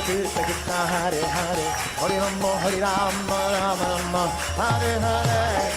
Krishna Krishna Hare Hare Hare Rama Rama Rama Hare Hare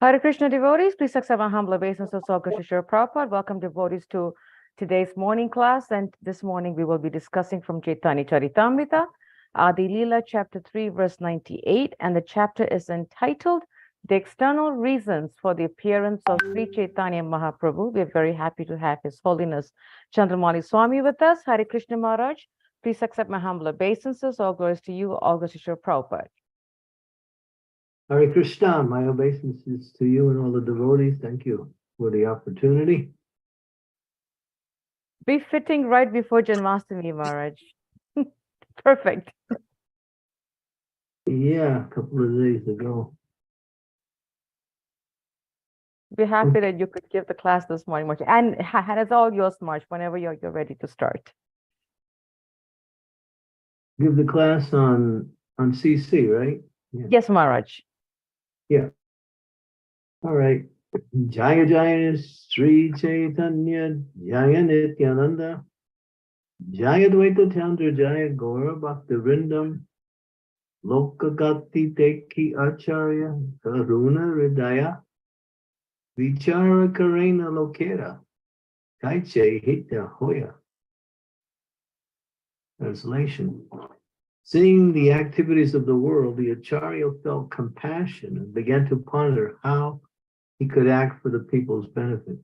Hare Krishna devotees, please accept my humble obeisances of Krishna Prabhupada. Welcome devotees to today's morning class. And this morning we will be discussing from Chaitanya Charitamrita, Adi Lila, chapter 3, verse 98. And the chapter is entitled, The External Reasons for the Appearance of Sri Chaitanya Mahaprabhu. We are very happy to have His Holiness Candramauli Swami with us. Hare Krishna Maharaj, please accept my humble obeisances. All glories to you, all glories to Srila Prabhupada. Hare Krishna, my obeisances to you and all the devotees. Thank you for the opportunity. Befitting right before Janmashtami, Maharaj. Perfect. Yeah, a couple of days ago. We're happy that you could give the class this morning, Maharaj. And it's all yours, Maharaj, whenever you're ready to start. Give the class on CC, right? Yeah. Yes, Maharaj. Yeah. All right. Jaya Jaya Sri Chaitanya Jaya Nityananda Jaya Dvaita Chandra Jaya Gaura Bhakti Vrindam Lokagati Teki Acharya Karuna Hridaya Vichara Karena Lokera Kaiche Hita Hoya. Translation. Seeing the activities of the world, the Acharya felt compassion and began to ponder how he could act for the people's benefit.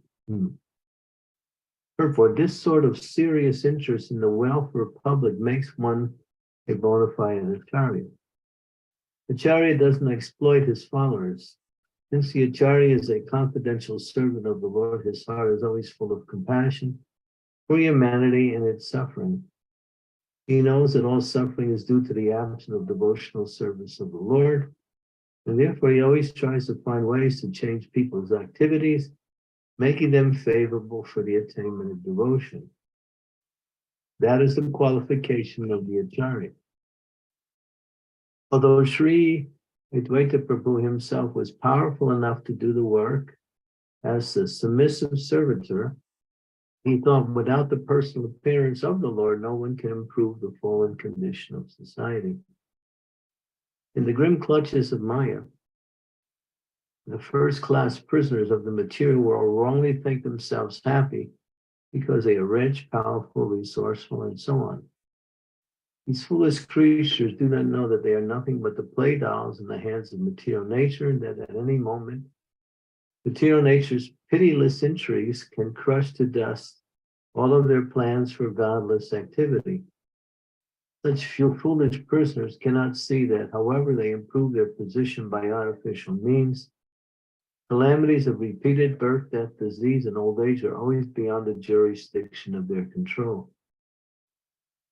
Therefore, this sort of serious interest in the welfare of public makes one a bona fide Acharya. Acharya doesn't exploit his followers. Since the Acharya is a confidential servant of the Lord, his heart is always full of compassion for humanity and its suffering. He knows that all suffering is due to the absence of devotional service of the Lord, and therefore he always tries to find ways to change people's activities, making them favorable for the attainment of devotion. That is the qualification of the Acharya. Although Sri Advaita Prabhu himself was powerful enough to do the work as the submissive servitor, he thought without the personal appearance of the Lord, no one can improve the fallen condition of society. In the grim clutches of Maya, the first-class prisoners of the material world wrongly think themselves happy because they are rich, powerful, resourceful, and so on. These foolish creatures do not know that they are nothing but the play dolls in the hands of material nature, and that at any moment, material nature's pitiless intrigues can crush to dust all of their plans for godless activity. Such foolish prisoners cannot see that, however they improve their position by artificial means, calamities of repeated birth, death, disease, and old age are always beyond the jurisdiction of their control.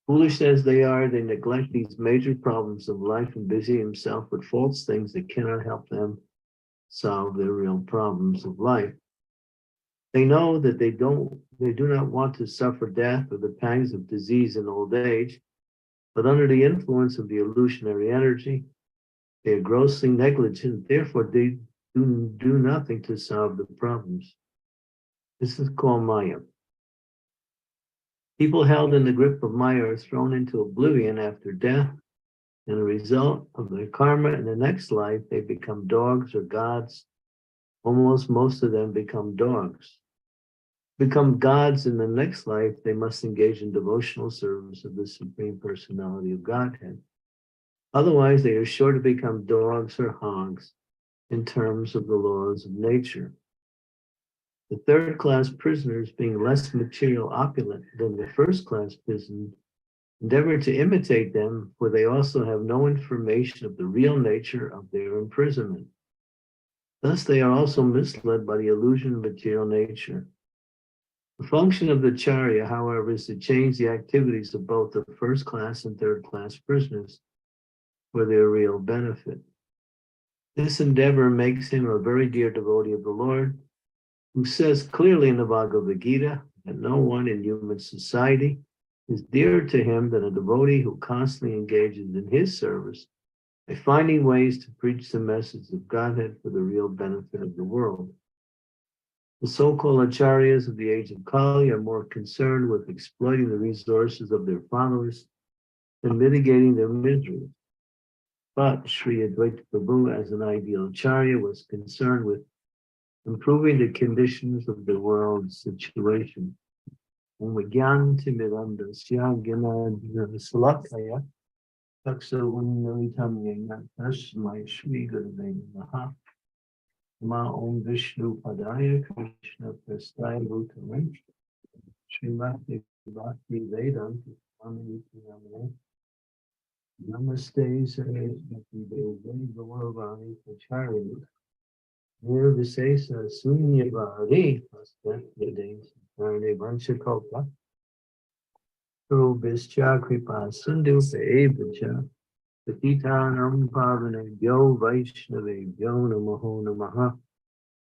Foolish as they are, they neglect these major problems of life and busy themselves with false things that cannot help them solve their real problems of life. They know that they do not want to suffer death or the pangs of disease and old age, but under the influence of the illusionary energy, they are grossly negligent, therefore they do nothing to solve the problems. This is called Maya. People held in the grip of Maya are thrown into oblivion after death, and the result of their karma in the next life, they become dogs or gods. Almost most of them become dogs. Become gods in the next life, they must engage in devotional service of the Supreme Personality of Godhead. Otherwise, they are sure to become dogs or hogs in terms of the laws of nature. The third-class prisoners, being less material opulent than the first-class prisoners, endeavor to imitate them, for they also have no information of the real nature of their imprisonment. Thus, they are also misled by the illusion of material nature. The function of the Acharya, however, is to change the activities of both the first-class and third-class prisoners for their real benefit. This endeavor makes him a very dear devotee of the Lord, who says clearly in the Bhagavad Gita that no one in human society is dearer to him than a devotee who constantly engages in his service by finding ways to preach the message of Godhead for the real benefit of the world. The so-called acharyas of the age of Kali are more concerned with exploiting the resources of their followers than mitigating their misery. But Sri Advaita Prabhu, as an ideal acharya, was concerned with improving the conditions of the world's situation. And Vigyanti Miranda Syagana Salakaya Taksa Unnaritamyena Tasmai Shri Gurave Namaha Ma Om Vishnu Padaya Krishna Prastaya Bhutale Srimati Bhakti Vedanta Swami Namane Namaste Saraswati Devi Gauravani Pacharya Nir Visesa Sunyavari Pastat Yade Sarne Vanchakopa Rubischa Kripa Sindhu Sevacha Patitanam Pavane Byo Vaishnave Byo Namaho Namaha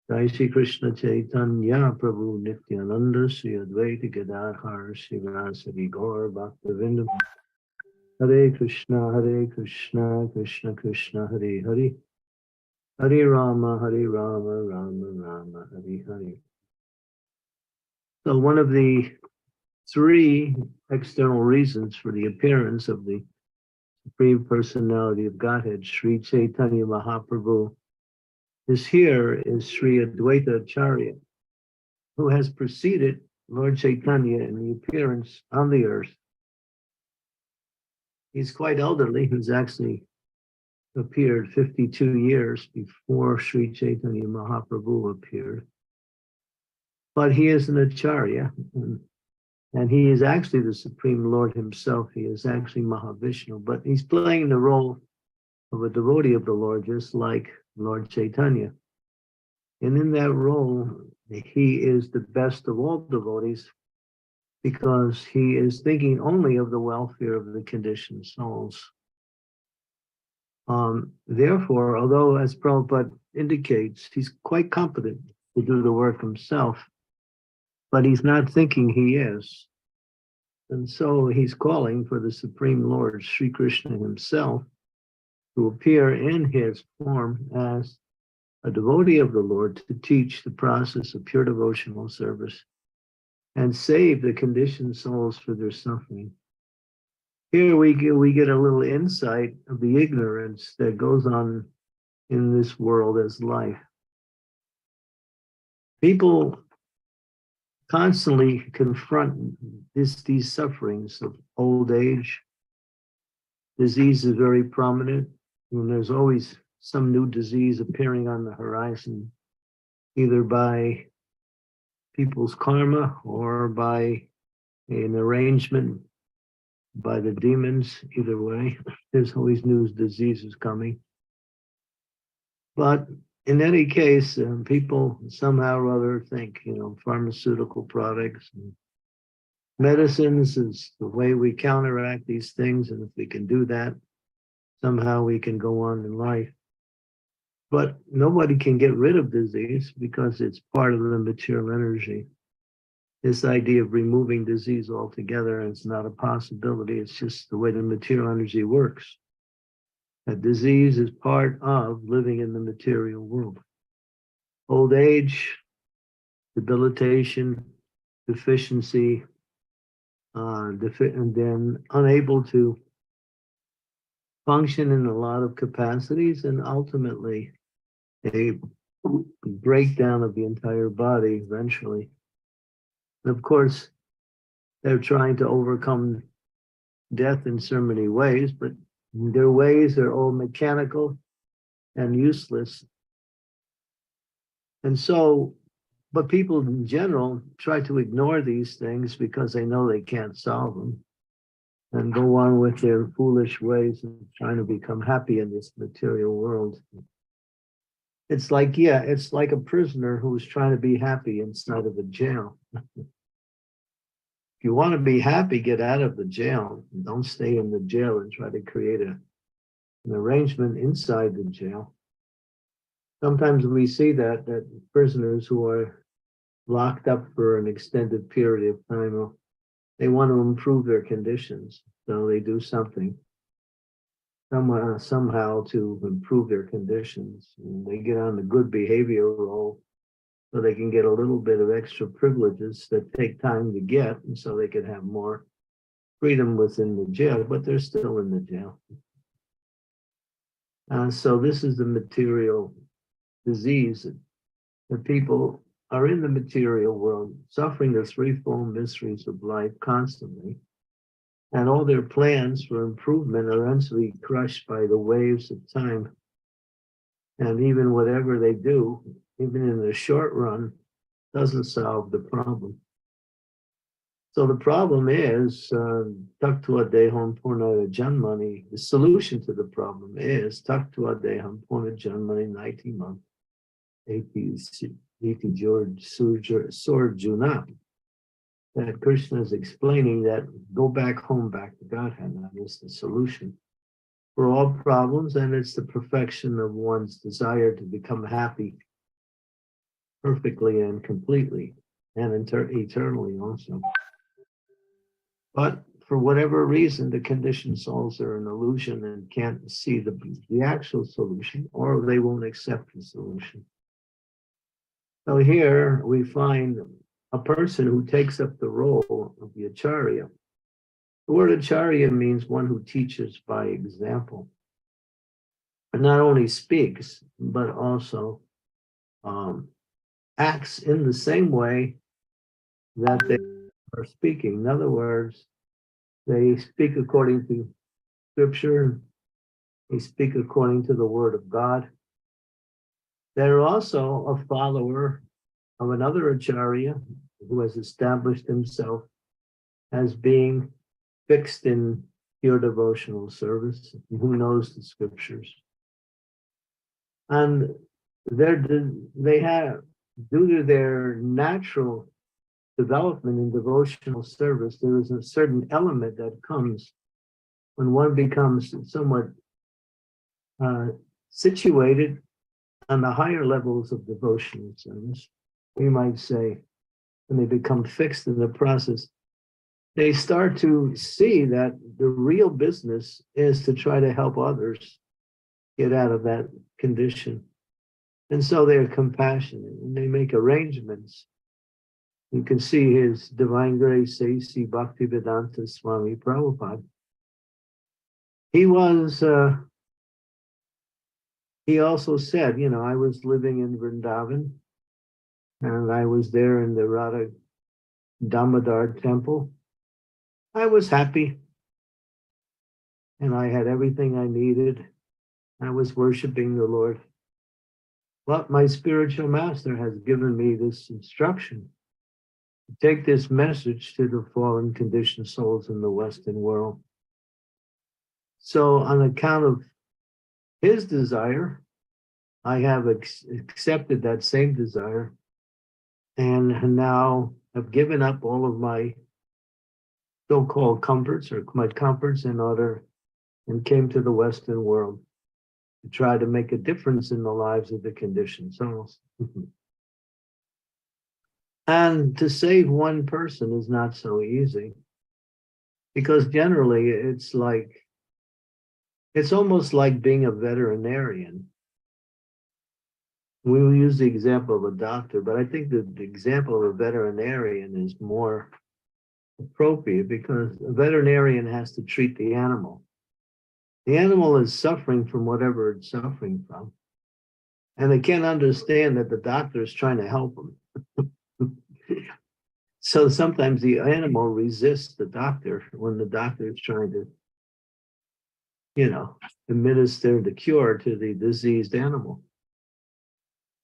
Jai Shri Krishna Chaitanya Prabhu Nityananda Sri Advaita Gadadhar Srivasadi Gaur Bhaktivinoda Hare Krishna Krishna Krishna Hare Hare Hare Rama Rama Rama Hare Hare. So one of the three external reasons for the appearance of the Supreme Personality of Godhead, Sri Chaitanya Mahaprabhu, is Sri Advaita Acharya, who has preceded Lord Chaitanya in the appearance on the earth. He's quite elderly. He's actually appeared 52 years before Sri Chaitanya Mahaprabhu appeared. But he is an Acharya, and he is actually the Supreme Lord himself. He is actually Mahavishnu, but he's playing the role of a devotee of the Lord, just like Lord Chaitanya. And in that role, he is the best of all devotees because he is thinking only of the welfare of the conditioned souls. Therefore, although, as Prabhupada indicates, he's quite competent to do the work himself, but he's not thinking he is. And so he's calling for the Supreme Lord, Sri Krishna himself, to appear in his form as a devotee of the Lord to teach the process of pure devotional service and save the conditioned souls for their suffering. Here we get a little insight of the ignorance that goes on in this world as life. People constantly confront these sufferings of old age. Disease is very prominent, and there's always some new disease appearing on the horizon, either by people's karma or by an arrangement by the demons. Either way, there's always new diseases coming. But in any case, people somehow or other think, pharmaceutical products and medicines is the way we counteract these things. And if we can do that, somehow we can go on in life. But nobody can get rid of disease because it's part of the material energy. This idea of removing disease altogether is not a possibility. It's just the way the material energy works. That disease is part of living in the material world. Old age, debilitation, deficiency, and then unable to function in a lot of capacities, and ultimately a breakdown of the entire body eventually. And of course, they're trying to overcome death in so many ways, but their ways are all mechanical and useless. And so, but people in general try to ignore these things because they know they can't solve them and go on with their foolish ways of trying to become happy in this material world. It's like a prisoner who's trying to be happy inside of a jail. If you want to be happy, get out of the jail. Don't stay in the jail and try to create an arrangement inside the jail. Sometimes we see that prisoners who are locked up for an extended period of time. They want to improve their conditions, so they do something somehow to improve their conditions. And they get on the good behavior roll so they can get a little bit of extra privileges that take time to get, and so they can have more freedom within the jail, but they're still in the jail. So this is the material disease. The people are in the material world, suffering the threefold mysteries of life constantly, and all their plans for improvement are eventually crushed by the waves of time. And even whatever they do, even in the short run, doesn't solve the problem. So the problem is, Taktua Deham Purna Janmani, the solution to the problem is Taktua Deham Purna Janmani Naitimam, Iti George Surjuna. That Krishna is explaining that go back home, back to Godhead. That is the solution for all problems, and it's the perfection of one's desire to become happy perfectly and completely, and eternally also. But for whatever reason, the conditioned souls are an illusion and can't see the actual solution, or they won't accept the solution. So here we find a person who takes up the role of the Acharya. The word Acharya means one who teaches by example. And not only speaks, but also acts in the same way that they are speaking. In other words, they speak according to scripture. They speak according to the word of God. They're also a follower of another Acharya who has established himself as being fixed in pure devotional service, who knows the scriptures. And they have, due to their natural development in devotional service, there is a certain element that comes when one becomes somewhat situated on the higher levels of devotional service. We might say, when they become fixed in the process, they start to see that the real business is to try to help others get out of that condition. And so they're compassionate and they make arrangements. You can see His Divine Grace, A.C. Bhaktivedanta Swami Prabhupada. He also said, I was living in Vrindavan and I was there in the Radha Damodar temple. I was happy and I had everything I needed. I was worshiping the Lord. But my spiritual master has given me this instruction to take this message to the fallen conditioned souls in the Western world. So on account of his desire, I have accepted that same desire and now have given up all of my so-called comforts or my comforts in order and came to the Western world to try to make a difference in the lives of the conditioned souls. And to save one person is not so easy because generally it's almost like being a veterinarian. We will use the example of a doctor, but I think that the example of a veterinarian is more appropriate because a veterinarian has to treat the animal. The animal is suffering from whatever it's suffering from, and they can't understand that the doctor is trying to help them. So sometimes the animal resists the doctor when the doctor is trying to, administer the cure to the diseased animal.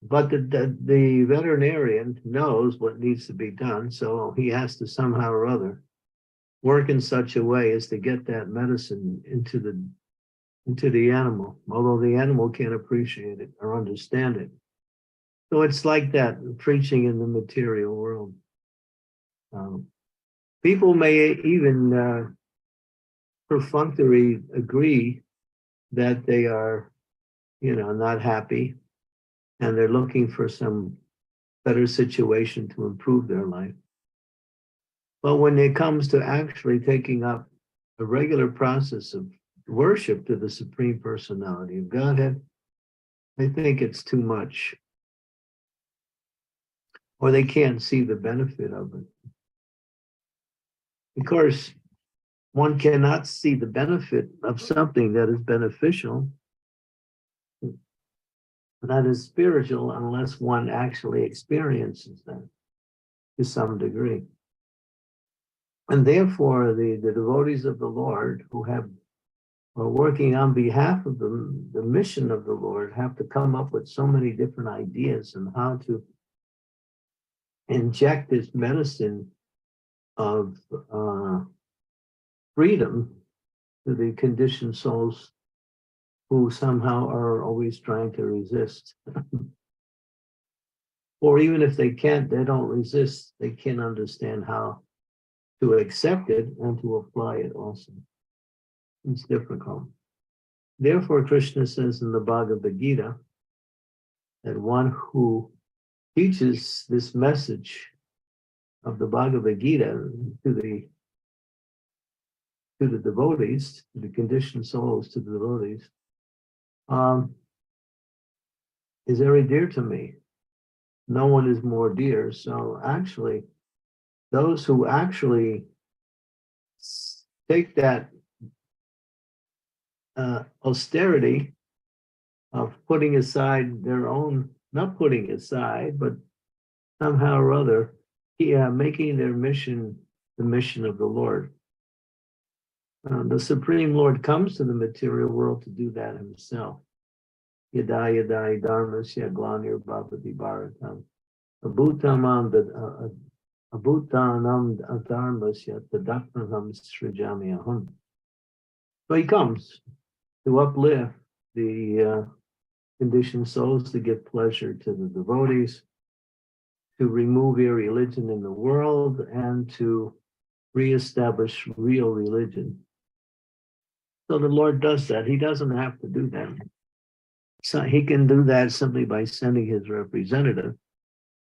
But the veterinarian knows what needs to be done, so he has to somehow or other work in such a way as to get that medicine into the animal, although the animal can't appreciate it or understand it. So it's like that, preaching in the material world. People may even perfunctorily agree that they are, not happy, and they're looking for some better situation to improve their life. But when it comes to actually taking up a regular process of worship to the Supreme Personality of Godhead, I think it's too much. Or they can't see the benefit of it. Of course, one cannot see the benefit of something that is beneficial, that is spiritual, unless one actually experiences that to some degree. And therefore, the devotees of the Lord who are working on behalf of the mission of the Lord have to come up with so many different ideas on how to inject this medicine of freedom to the conditioned souls who somehow are always trying to resist. Or even if they can't, they don't resist, they can understand how to accept it and to apply it also. It's difficult. Therefore, Krishna says in the Bhagavad Gita that one who teaches this message of the Bhagavad Gita to the devotees, to the conditioned souls, to the devotees, is very dear to me. No one is more dear. So actually, those who actually take that austerity of putting aside their own, not putting aside, but somehow or other, making their mission the mission of the Lord. The Supreme Lord comes to the material world to do that himself. Yada yada dharmasya glanir bhavati bharatam abhutanam dharmasya tadakranam srijami aham. So he comes to uplift the conditioned souls, to give pleasure to the devotees, to remove irreligion in the world, and to reestablish real religion. So the Lord does that. He doesn't have to do that. So he can do that simply by sending his representative.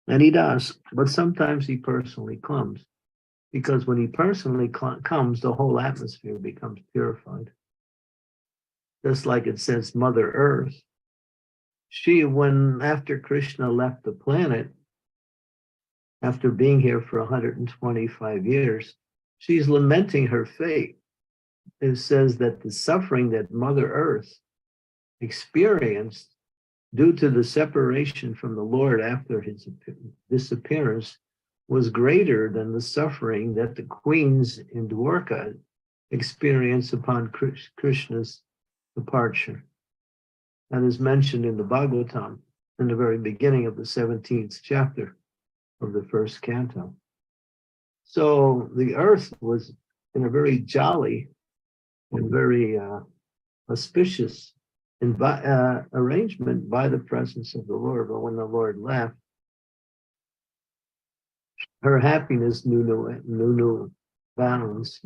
And he does. But sometimes he personally comes. Because when he personally comes, the whole atmosphere becomes purified. Just like it says Mother Earth. After Krishna left the planet, after being here for 125 years, she's lamenting her fate. It says that the suffering that Mother Earth experienced due to the separation from the Lord after his disappearance was greater than the suffering that the queens in Dwarka experienced upon Krishna's departure. That is mentioned in the Bhagavatam in the very beginning of the 17th chapter of the first canto. So the earth was in a very jolly and very auspicious arrangement by the presence of the Lord. But when the Lord left, her happiness knew no bounds.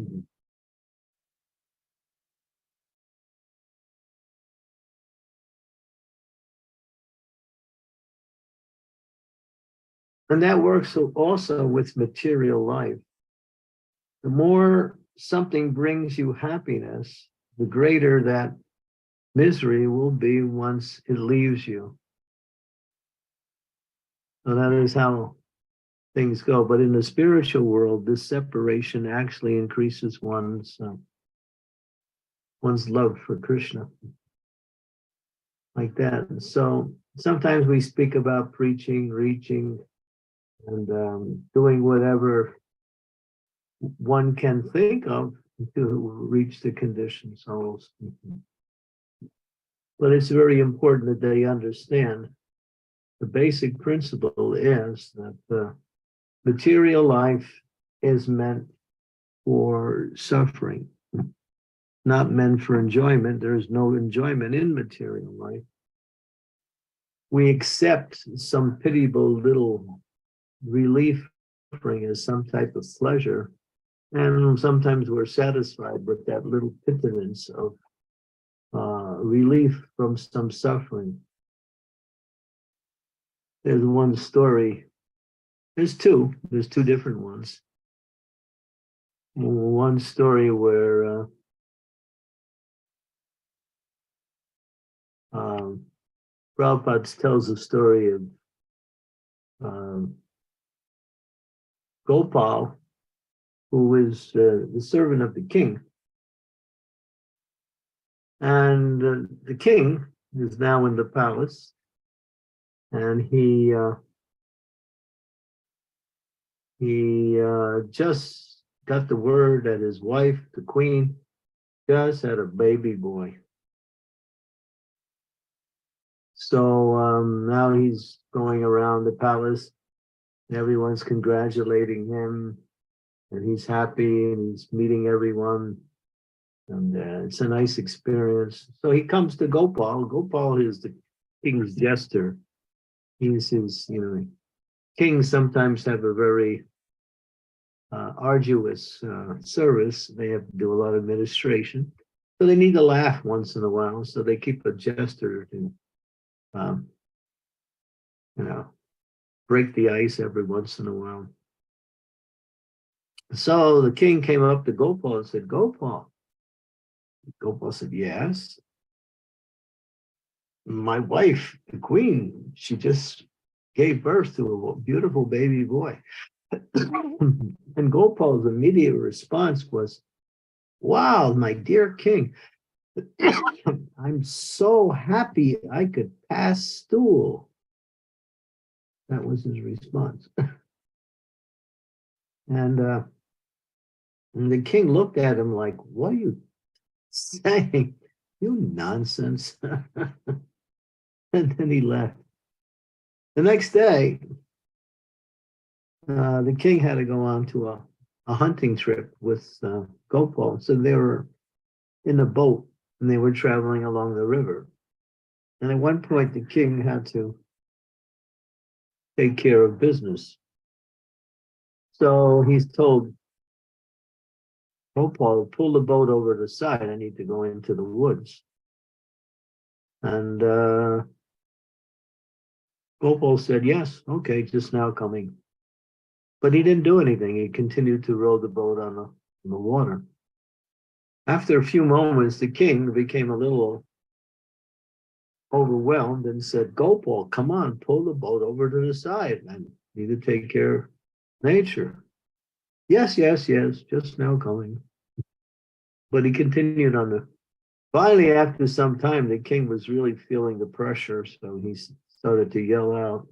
And that works also with material life. The more something brings you happiness, the greater that misery will be once it leaves you. So that is how things go. But in the spiritual world, this separation actually increases one's love for Krishna. Like that. So sometimes we speak about preaching, reaching, and doing whatever one can think of to reach the conditioned souls. But it's very important that they understand the basic principle is that the material life is meant for suffering, not meant for enjoyment. There's no enjoyment in material life. We accept some pitiable little relief offering as some type of pleasure, and sometimes we're satisfied with that little pittance of relief from some suffering. There's one story There's two different ones. One story where Prabhupada tells the story of Gopal, who is the servant of the king. And the king is now in the palace, and he just got the word that his wife, the queen, just had a baby boy. So now he's going around the palace, and everyone's congratulating him, and he's happy, and he's meeting everyone, and it's a nice experience. So he comes to Gopal. Gopal is the king's jester. He's his, kings sometimes have a very arduous service. They have to do a lot of administration. So they need to laugh once in a while. So they keep a jester to, break the ice every once in a while. So the king came up to Gopal and said, Gopal. Gopal said, yes. My wife, the queen, she just gave birth to a beautiful baby boy. And Gopal's immediate response was, wow, my dear king, I'm so happy I could pass stool. That was his response. And the king looked at him like, what are you saying? You nonsense. And then he left. The next day, the king had to go on to a hunting trip with Gopal. So they were in a boat and they were traveling along the river. And at one point, the king had to take care of business. So he's told Gopal, pull the boat over to the side. I need to go into the woods. And Gopal said, yes, okay, just now coming. But he didn't do anything. He continued to row the boat on the water. After a few moments, the king became a little overwhelmed and said, Gopal, come on, pull the boat over to the side. I need to take care of nature. Yes, just now coming. But he continued on finally, after some time, the king was really feeling the pressure. So he started to yell out,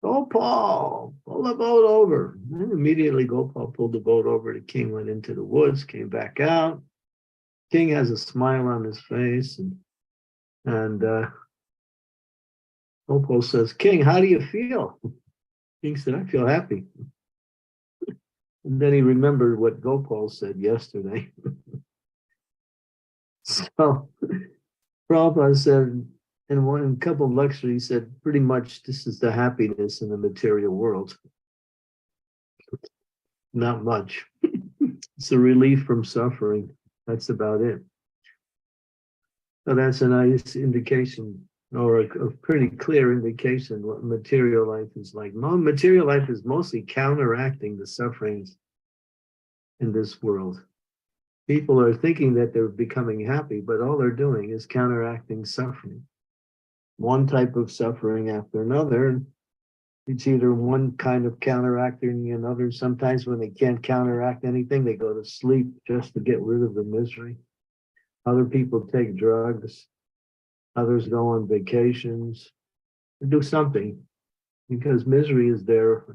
Gopal, pull the boat over. And immediately Gopal pulled the boat over. The king went into the woods, came back out. King has a smile on his face. And Gopal says, King, how do you feel? King said, I feel happy. And then he remembered what Gopal said yesterday. So Prabhupada said, in a couple of lectures, he said, pretty much this is the happiness in the material world. Not much. It's a relief from suffering. That's about it. So that's a nice indication, or a pretty clear indication what material life is like. Material life is mostly counteracting the sufferings in this world. People are thinking that they're becoming happy, but all they're doing is counteracting suffering. One type of suffering after another. It's either one kind of counteracting another. Sometimes when they can't counteract anything, they go to sleep just to get rid of the misery. Other people take drugs. Others go on vacations. Or do something because misery is there.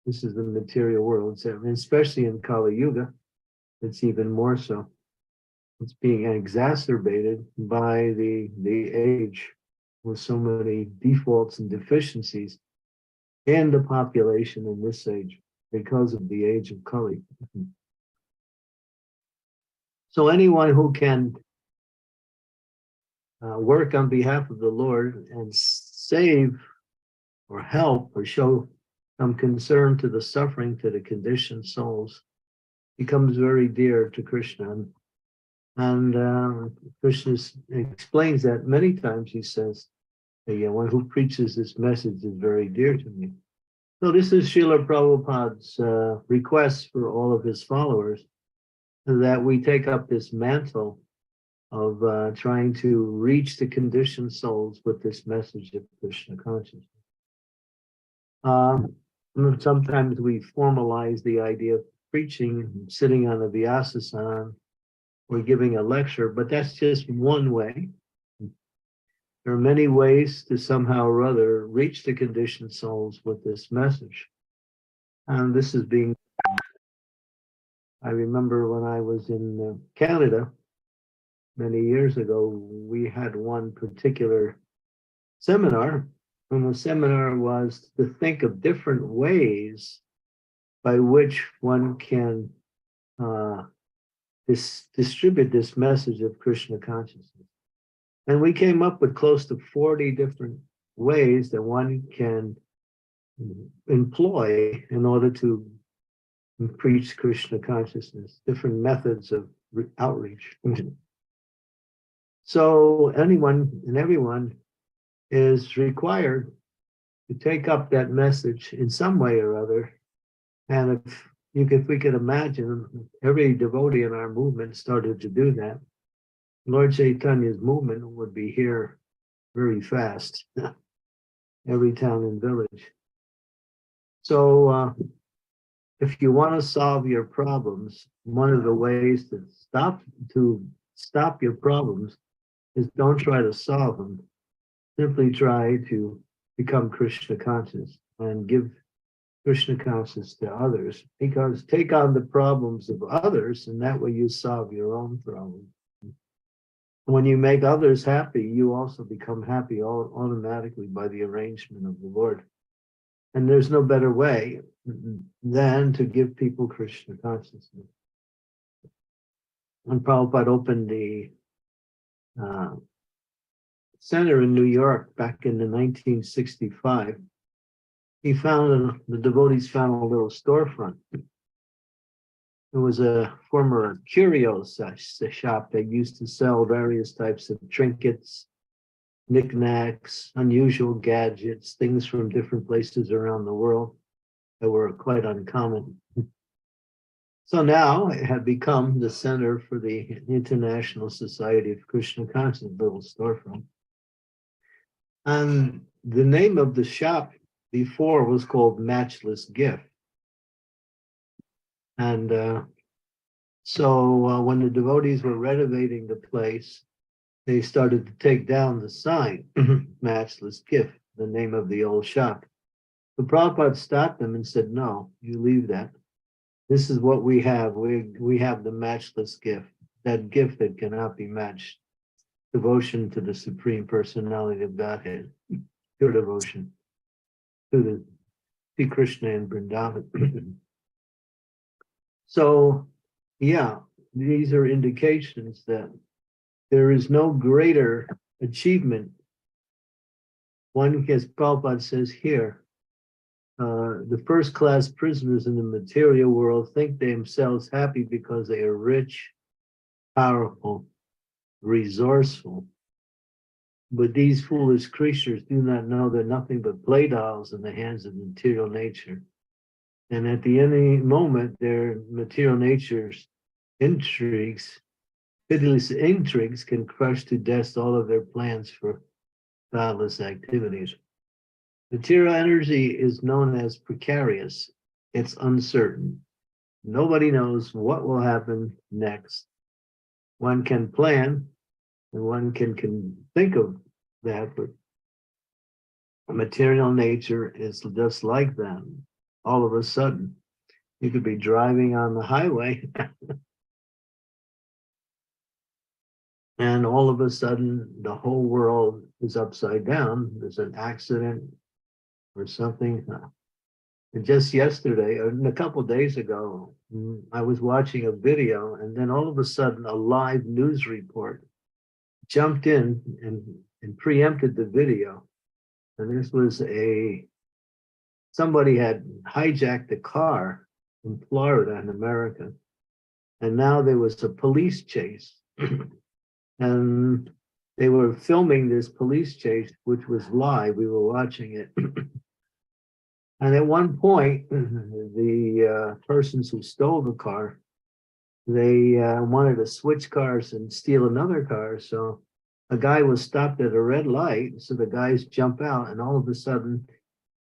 This is the material world, and especially in Kali Yuga, it's even more so. It's being exacerbated by the age with so many defaults and deficiencies in the population in this age because of the age of Kali. So anyone who can work on behalf of the Lord and save or help or show some concern to the suffering, to the conditioned souls, becomes very dear to Krishna. And Krishna explains that many times. He says, the one who preaches this message is very dear to me. So this is Srila Prabhupada's request for all of his followers, that we take up this mantle of trying to reach the conditioned souls with this message of Krishna consciousness. Sometimes we formalize the idea of preaching, sitting on a vyasasana, or giving a lecture, but that's just one way. There are many ways to somehow or other reach the conditioned souls with this message. And this is being, I remember when I was in Canada many years ago, we had one particular seminar, and the seminar was to think of different ways by which one can distribute this message of Krishna consciousness. And we came up with close to 40 different ways that one can employ in order to preach Krishna consciousness, different methods of outreach. So anyone and everyone is required to take up that message in some way or other. And if we could imagine, every devotee in our movement started to do that, Lord Chaitanya's movement would be here very fast, every town and village. So if you want to solve your problems, one of the ways to stop your problems is don't try to solve them. Simply try to become Krishna conscious and give Krishna consciousness to others, because take on the problems of others, and that way you solve your own problem. When you make others happy, you also become happy automatically by the arrangement of the Lord. And there's no better way than to give people Krishna consciousness. When Prabhupada opened the center in New York back in the 1965, he found, the devotees found a little storefront. It was a former curio shop that used to sell various types of trinkets, knickknacks, unusual gadgets, things from different places around the world that were quite uncommon. So now it had become the center for the International Society of Krishna Consciousness, little storefront. And the name of the shop before was called Matchless Gift. And so when the devotees were renovating the place, they started to take down the sign, Matchless Gift, the name of the old shop. The Prabhupada stopped them and said, no, you leave that. This is what we have. We have the matchless gift, that gift that cannot be matched. Devotion to the Supreme Personality of Godhead, pure devotion to the Krishna and Vrindavan. So, yeah, these are indications that there is no greater achievement. One, as Prabhupada says here, the first-class prisoners in the material world think themselves happy because they are rich, powerful, resourceful. But these foolish creatures do not know they're nothing but play dolls in the hands of material nature. And at the any moment, their material nature's intrigues, pitiless intrigues, can crush to dust all of their plans for godless activities. Material energy is known as precarious. It's uncertain. Nobody knows what will happen next. One can plan, and one can think of that, but material nature is just like that. All of a sudden, you could be driving on the highway, and all of a sudden, the whole world is upside down. There's an accident or something. And just yesterday, or a couple of days ago, I was watching a video, and then all of a sudden, a live news report jumped in and preempted the video. And this was somebody had hijacked a car in Florida in America. And now there was a police chase. And they were filming this police chase, which was live. We were watching it. And at one point, the persons who stole the car, they wanted to switch cars and steal another car. So a guy was stopped at a red light. So the guys jump out, and all of a sudden,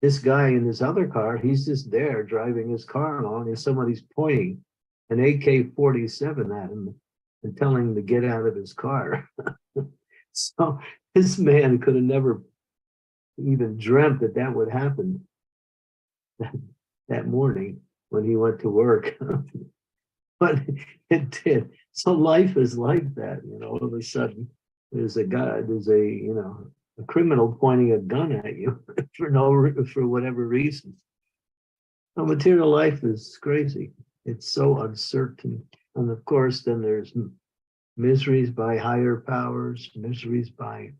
this guy in his other car, he's just there driving his car along, and somebody's pointing an AK-47 at him and telling him to get out of his car. So this man could have never even dreamt that that would happen that morning when he went to work. But it did. So life is like that, all of a sudden there's a criminal pointing a gun at you for whatever reason. So material life is crazy. It's so uncertain. And of course, then there's miseries by higher powers, miseries by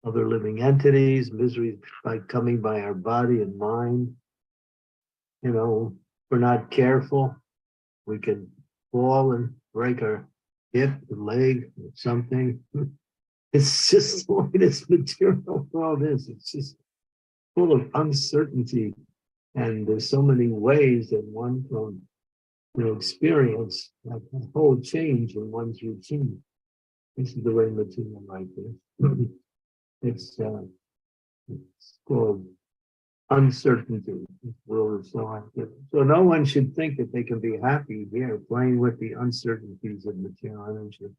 other living entities, miseries by coming by our body and mind. If we're not careful, we can fall and break our hip, leg, or something. It's just the way this material world is. It's just full of uncertainty. And there's so many ways that one can experience a whole change in one's routine. This is the way material life is. It's called uncertainty. This world is so uncertain. So no one should think that they can be happy here playing with the uncertainties of material energy.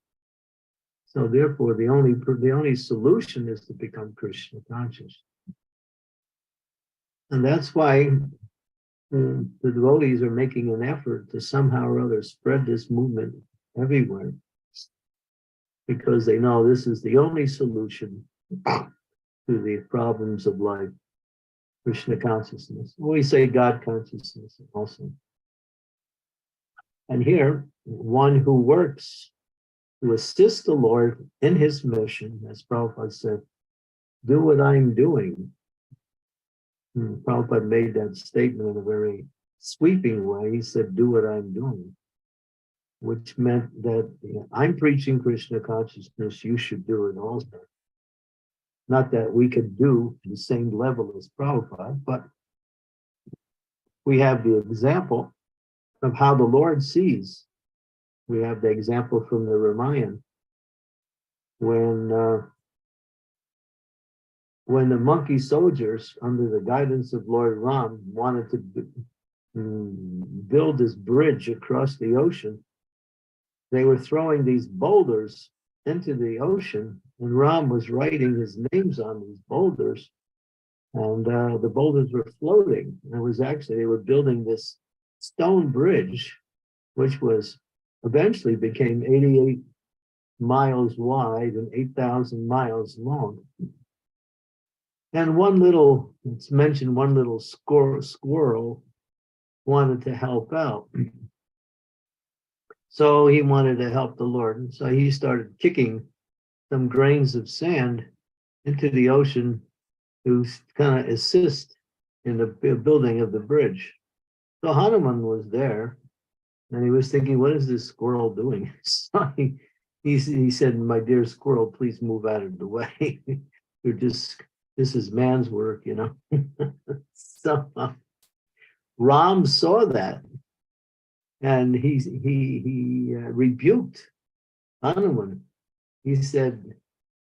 So therefore, the only solution is to become Krishna conscious. And that's why the devotees are making an effort to somehow or other spread this movement everywhere, because they know this is the only solution to the problems of life. Krishna consciousness. We say God consciousness also. And here, one who works to assist the Lord in his mission, as Prabhupada said, do what I'm doing. Prabhupada made that statement in a very sweeping way. He said, do what I'm doing, which meant that I'm preaching Krishna consciousness, you should do it also. Not that we could do the same level as Prabhupada, but we have the example of how the Lord sees. We have the example from the Ramayana when the monkey soldiers, under the guidance of Lord Ram, wanted to build this bridge across the ocean. They were throwing these boulders into the ocean, and Ram was writing his names on these boulders, and the boulders were floating. And they were building this stone bridge, which eventually became 88 miles wide and 8,000 miles long. And one little squirrel wanted to help out. So he wanted to help the Lord. And so he started kicking some grains of sand into the ocean to kind of assist in the building of the bridge. So Hanuman was there, and he was thinking, what is this squirrel doing? So he said, my dear squirrel, please move out of the way. This is man's work, So Ram saw that, and he rebuked Hanuman. He said,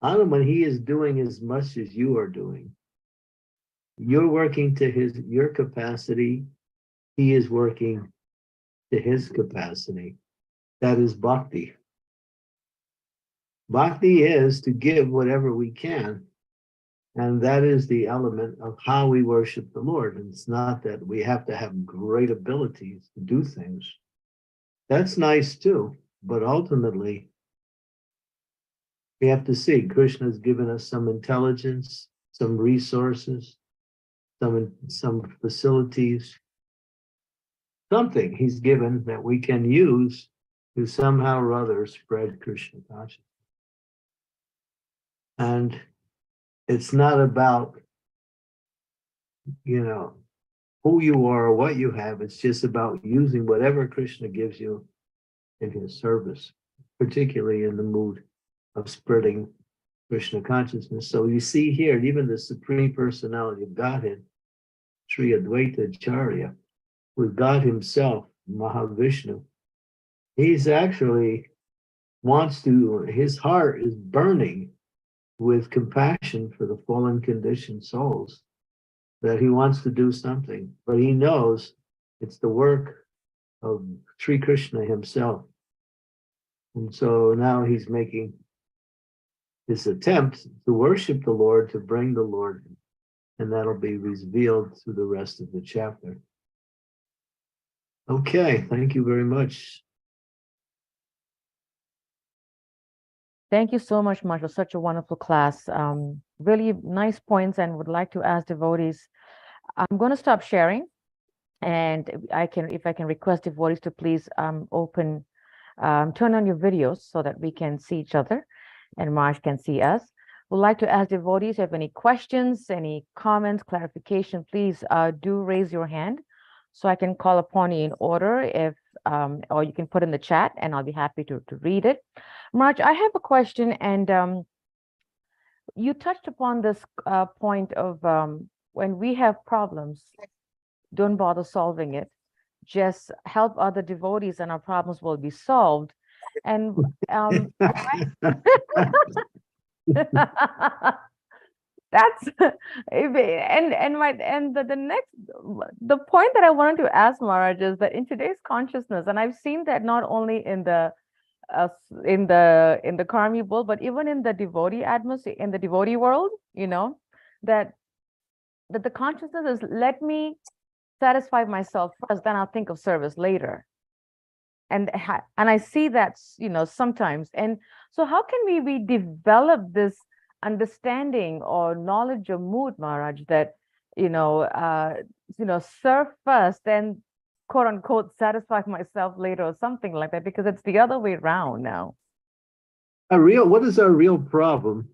Hanuman, he is doing as much as you are doing. You're working to your capacity. He is working to his capacity. That is bhakti. Bhakti is to give whatever we can. And that is the element of how we worship the Lord. And it's not that we have to have great abilities to do things. That's nice too. But ultimately, we have to see Krishna has given us some intelligence, some resources, some facilities, something he's given that we can use to somehow or other spread Krishna consciousness. And it's not about, who you are or what you have. It's just about using whatever Krishna gives you in his service, particularly in the mood of spreading Krishna consciousness. So you see here, even the Supreme Personality of Godhead Sri Advaita Acharya, with God himself, Mahavishnu. He's actually wants to, his heart is burning with compassion for the fallen conditioned souls, that he wants to do something, but he knows it's the work of Sri Krishna himself. And so now he's making this attempt to worship the Lord, to bring the Lord, and that'll be revealed through the rest of the chapter. Okay, thank you very much. Thank you so much, Mark, for such a wonderful class. Really nice points, and would like to ask devotees. I'm going to stop sharing, and if I can request devotees to please turn on your videos so that we can see each other, and Mark can see us. Would like to ask devotees if you have any questions, any comments, clarification. Please do raise your hand so I can call upon you in order. If or you can put in the chat, and I'll be happy to read it. Mark, I have a question, and you touched upon this point of when we have problems, don't bother solving it. Just help other devotees and our problems will be solved. And that's the point that I wanted to ask Maharaj is that in today's consciousness, and I've seen that not only in the karmi world, but even in the devotee atmosphere, in the devotee world, that the consciousness is, let me satisfy myself first, then I'll think of service later. And I see that sometimes. And so how can we develop this understanding or knowledge of mood, Maharaj, that serve first, then quote unquote satisfy myself later, or something like that, because it's the other way around now. What is our real problem?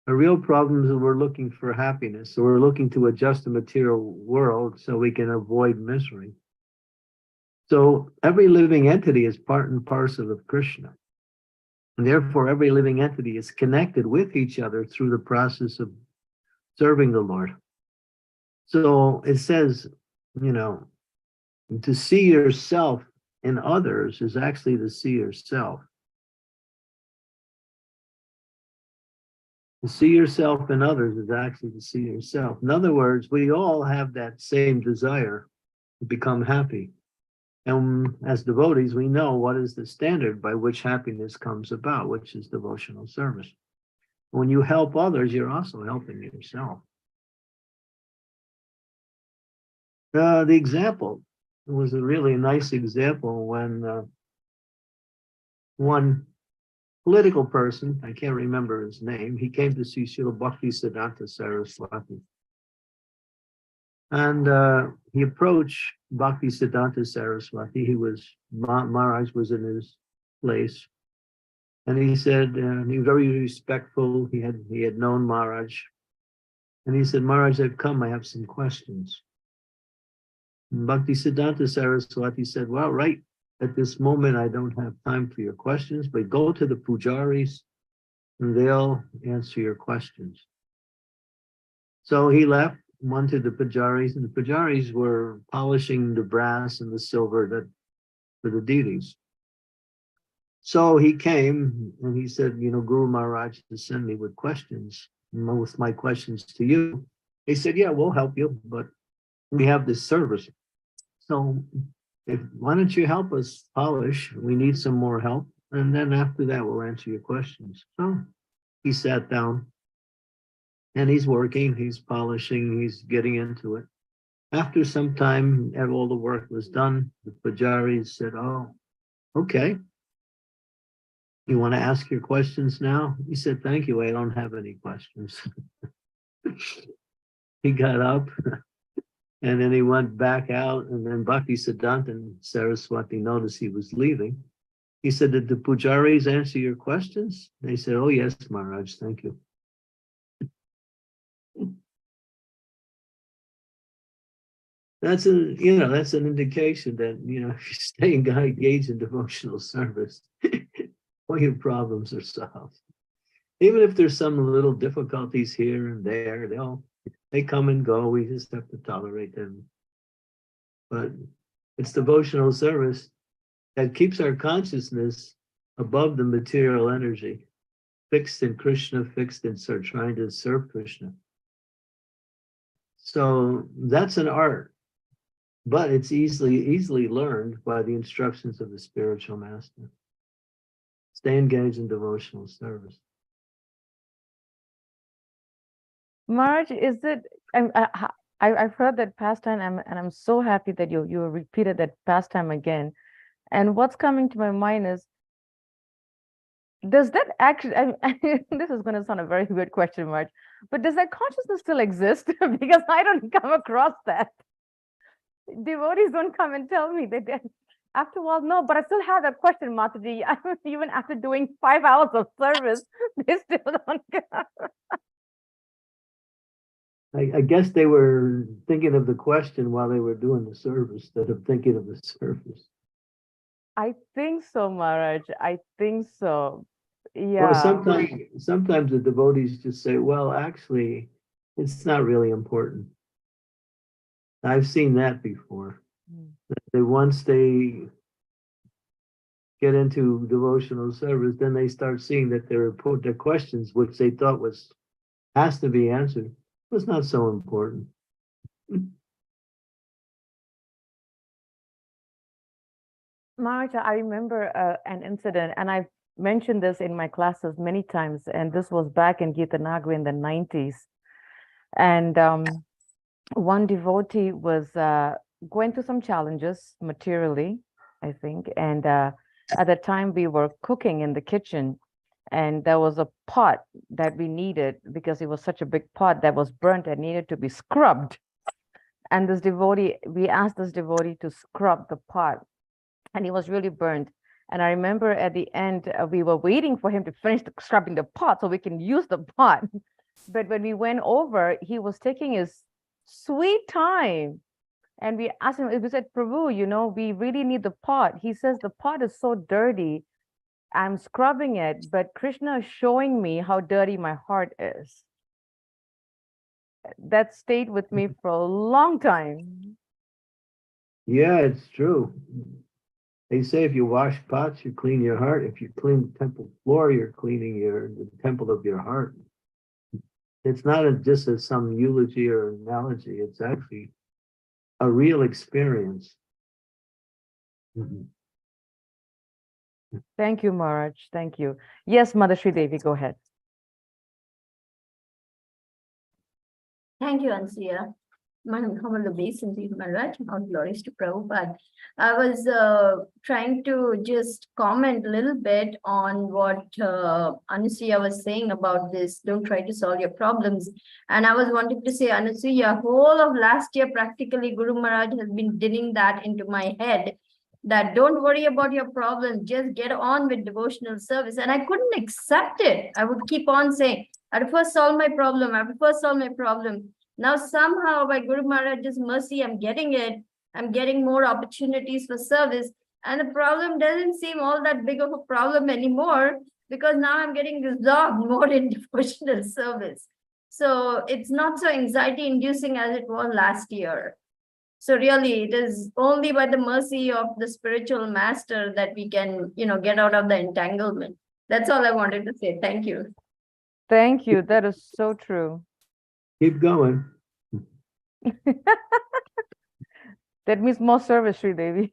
A real problem is that we're looking for happiness. So we're looking to adjust the material world so we can avoid misery. So every living entity is part and parcel of Krishna. And therefore, every living entity is connected with each other through the process of serving the Lord. So it says, to see yourself in others is actually to see yourself. To see yourself in others is actually to see yourself. In other words, we all have that same desire to become happy. And as devotees, we know what is the standard by which happiness comes about, which is devotional service. When you help others, you're also helping yourself. The example was a really nice example when one political person, I can't remember his name, he came to see Srila Bhaktisiddhanta Saraswati. And he approached Bhaktisiddhanta Saraswati. Maharaj was in his place. And he said, he was very respectful. He had known Maharaj. And he said, Maharaj, I've come, I have some questions. And Bhaktisiddhanta Saraswati said, well, right at this moment, I don't have time for your questions, but go to the pujaris and they'll answer your questions. So he left, went to the pujaris, and the pujaris were polishing the brass and the silver for the deities. So he came and he said, Guru Maharaj to send me with questions, with my questions to you. He said, yeah, we'll help you, but we have this service. So why don't you help us polish? We need some more help. And then after that, we'll answer your questions. So he sat down and he's working, he's polishing, he's getting into it. After some time, all the work was done, the pujaris said, oh, okay. You want to ask your questions now? He said, thank you, I don't have any questions. He got up and then he went back out, and then Bhaktisiddhanta and Saraswati noticed he was leaving. He said, did the pujaris answer your questions? They said, oh yes, Maharaj, thank you. That's an indication that, if you stay engaged in devotional service, all your problems are solved. Even if there's some little difficulties here and there, They come and go. We just have to tolerate them. But it's devotional service that keeps our consciousness above the material energy, fixed in Krishna, fixed in trying to serve Krishna. So that's an art, but it's easily learned by the instructions of the spiritual master. Stay engaged in devotional service. Maharaj, is it? I've heard that pastime, and I'm so happy that you repeated that pastime again. And what's coming to my mind is, does that actually? This is going to sound a very weird question, Maharaj, but does that consciousness still exist? Because I don't come across that. Devotees don't come and tell me that. After a while, no, but I still have that question, Mataji. Even after doing 5 hours of service, they still don't come. I guess they were thinking of the question while they were doing the service instead of thinking of the service. I think so, Maharaj. I think so. Or Yeah. sometimes the devotees just say, well, actually, it's not really important. I've seen that before. Once they get into devotional service, then they start seeing that their questions, which they thought has to be answered, was not so important. Maharaj, I remember an incident, and I've mentioned this in my classes many times, and this was back in Gitanagari in the 90s. And one devotee was going through some challenges materially, I think. And at the time we were cooking in the kitchen, and there was a pot that we needed because it was such a big pot that was burnt and needed to be scrubbed. And we asked this devotee to scrub the pot, and he was really burnt. And I remember at the end, we were waiting for him to finish scrubbing the pot so we can use the pot. But when we went over, he was taking his sweet time. And we asked him, we said, Prabhu, we really need the pot. He says, the pot is so dirty. I'm scrubbing it, but Krishna is showing me how dirty my heart is. That stayed with me for a long time. Yeah, it's true. They say if you wash pots, you clean your heart. If you clean the temple floor, you're cleaning the temple of your heart. It's not just some eulogy or analogy. It's actually a real experience. Thank you, Maharaj. Thank you. Yes, Mother Sri Devi, go ahead. Thank you, Ansuya. My humble obeisance, Maharaj, all glories to Prabhupada. I was trying to just comment a little bit on what Anusuya was saying about this. Don't try to solve your problems. And I was wanting to say, Anusuya, whole of last year, practically Guru Maharaj has been drilling that into my head, that don't worry about your problems, just get on with devotional service. And I couldn't accept it. I would keep on saying, I would first solve my problem. I would first solve my problem. Now, somehow, by Guru Maharaj's mercy, I'm getting it. I'm getting more opportunities for service. And the problem doesn't seem all that big of a problem anymore, because now I'm getting resolved more in devotional service. So it's not so anxiety-inducing as it was last year. So really, it is only by the mercy of the spiritual master that we can, get out of the entanglement. That's all I wanted to say. Thank you. Thank you. That is so true. Keep going. That means more service, Sri Devi.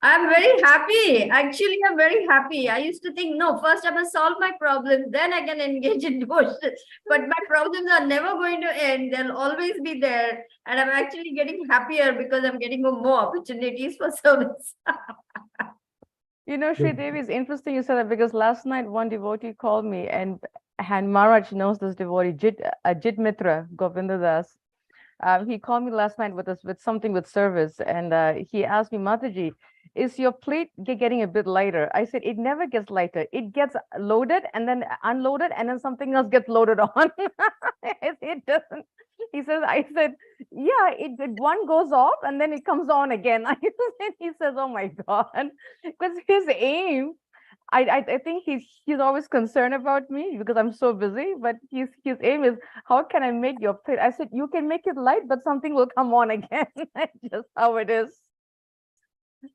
I'm very happy. Actually, I'm very happy. I used to think, no, first I must solve my problems, then I can engage in devotion. But my problems are never going to end. They'll always be there. And I'm actually getting happier because I'm getting more opportunities for service. Sri Devi, it's interesting you said that, because last night one devotee called me, and Maharaj knows this devotee, Jit Mitra Govinda Das. He called me last night with something with service, and he asked me, Mataji, is your plate getting a bit lighter? I said, it never gets lighter. It gets loaded and then unloaded, and then something else gets loaded on. It doesn't. I said, yeah, one goes off and then it comes on again. He says, oh my God, because his aim, I think he's always concerned about me because I'm so busy, but his aim is, how can I make your plate? I said, you can make it light, but something will come on again. Just how it is.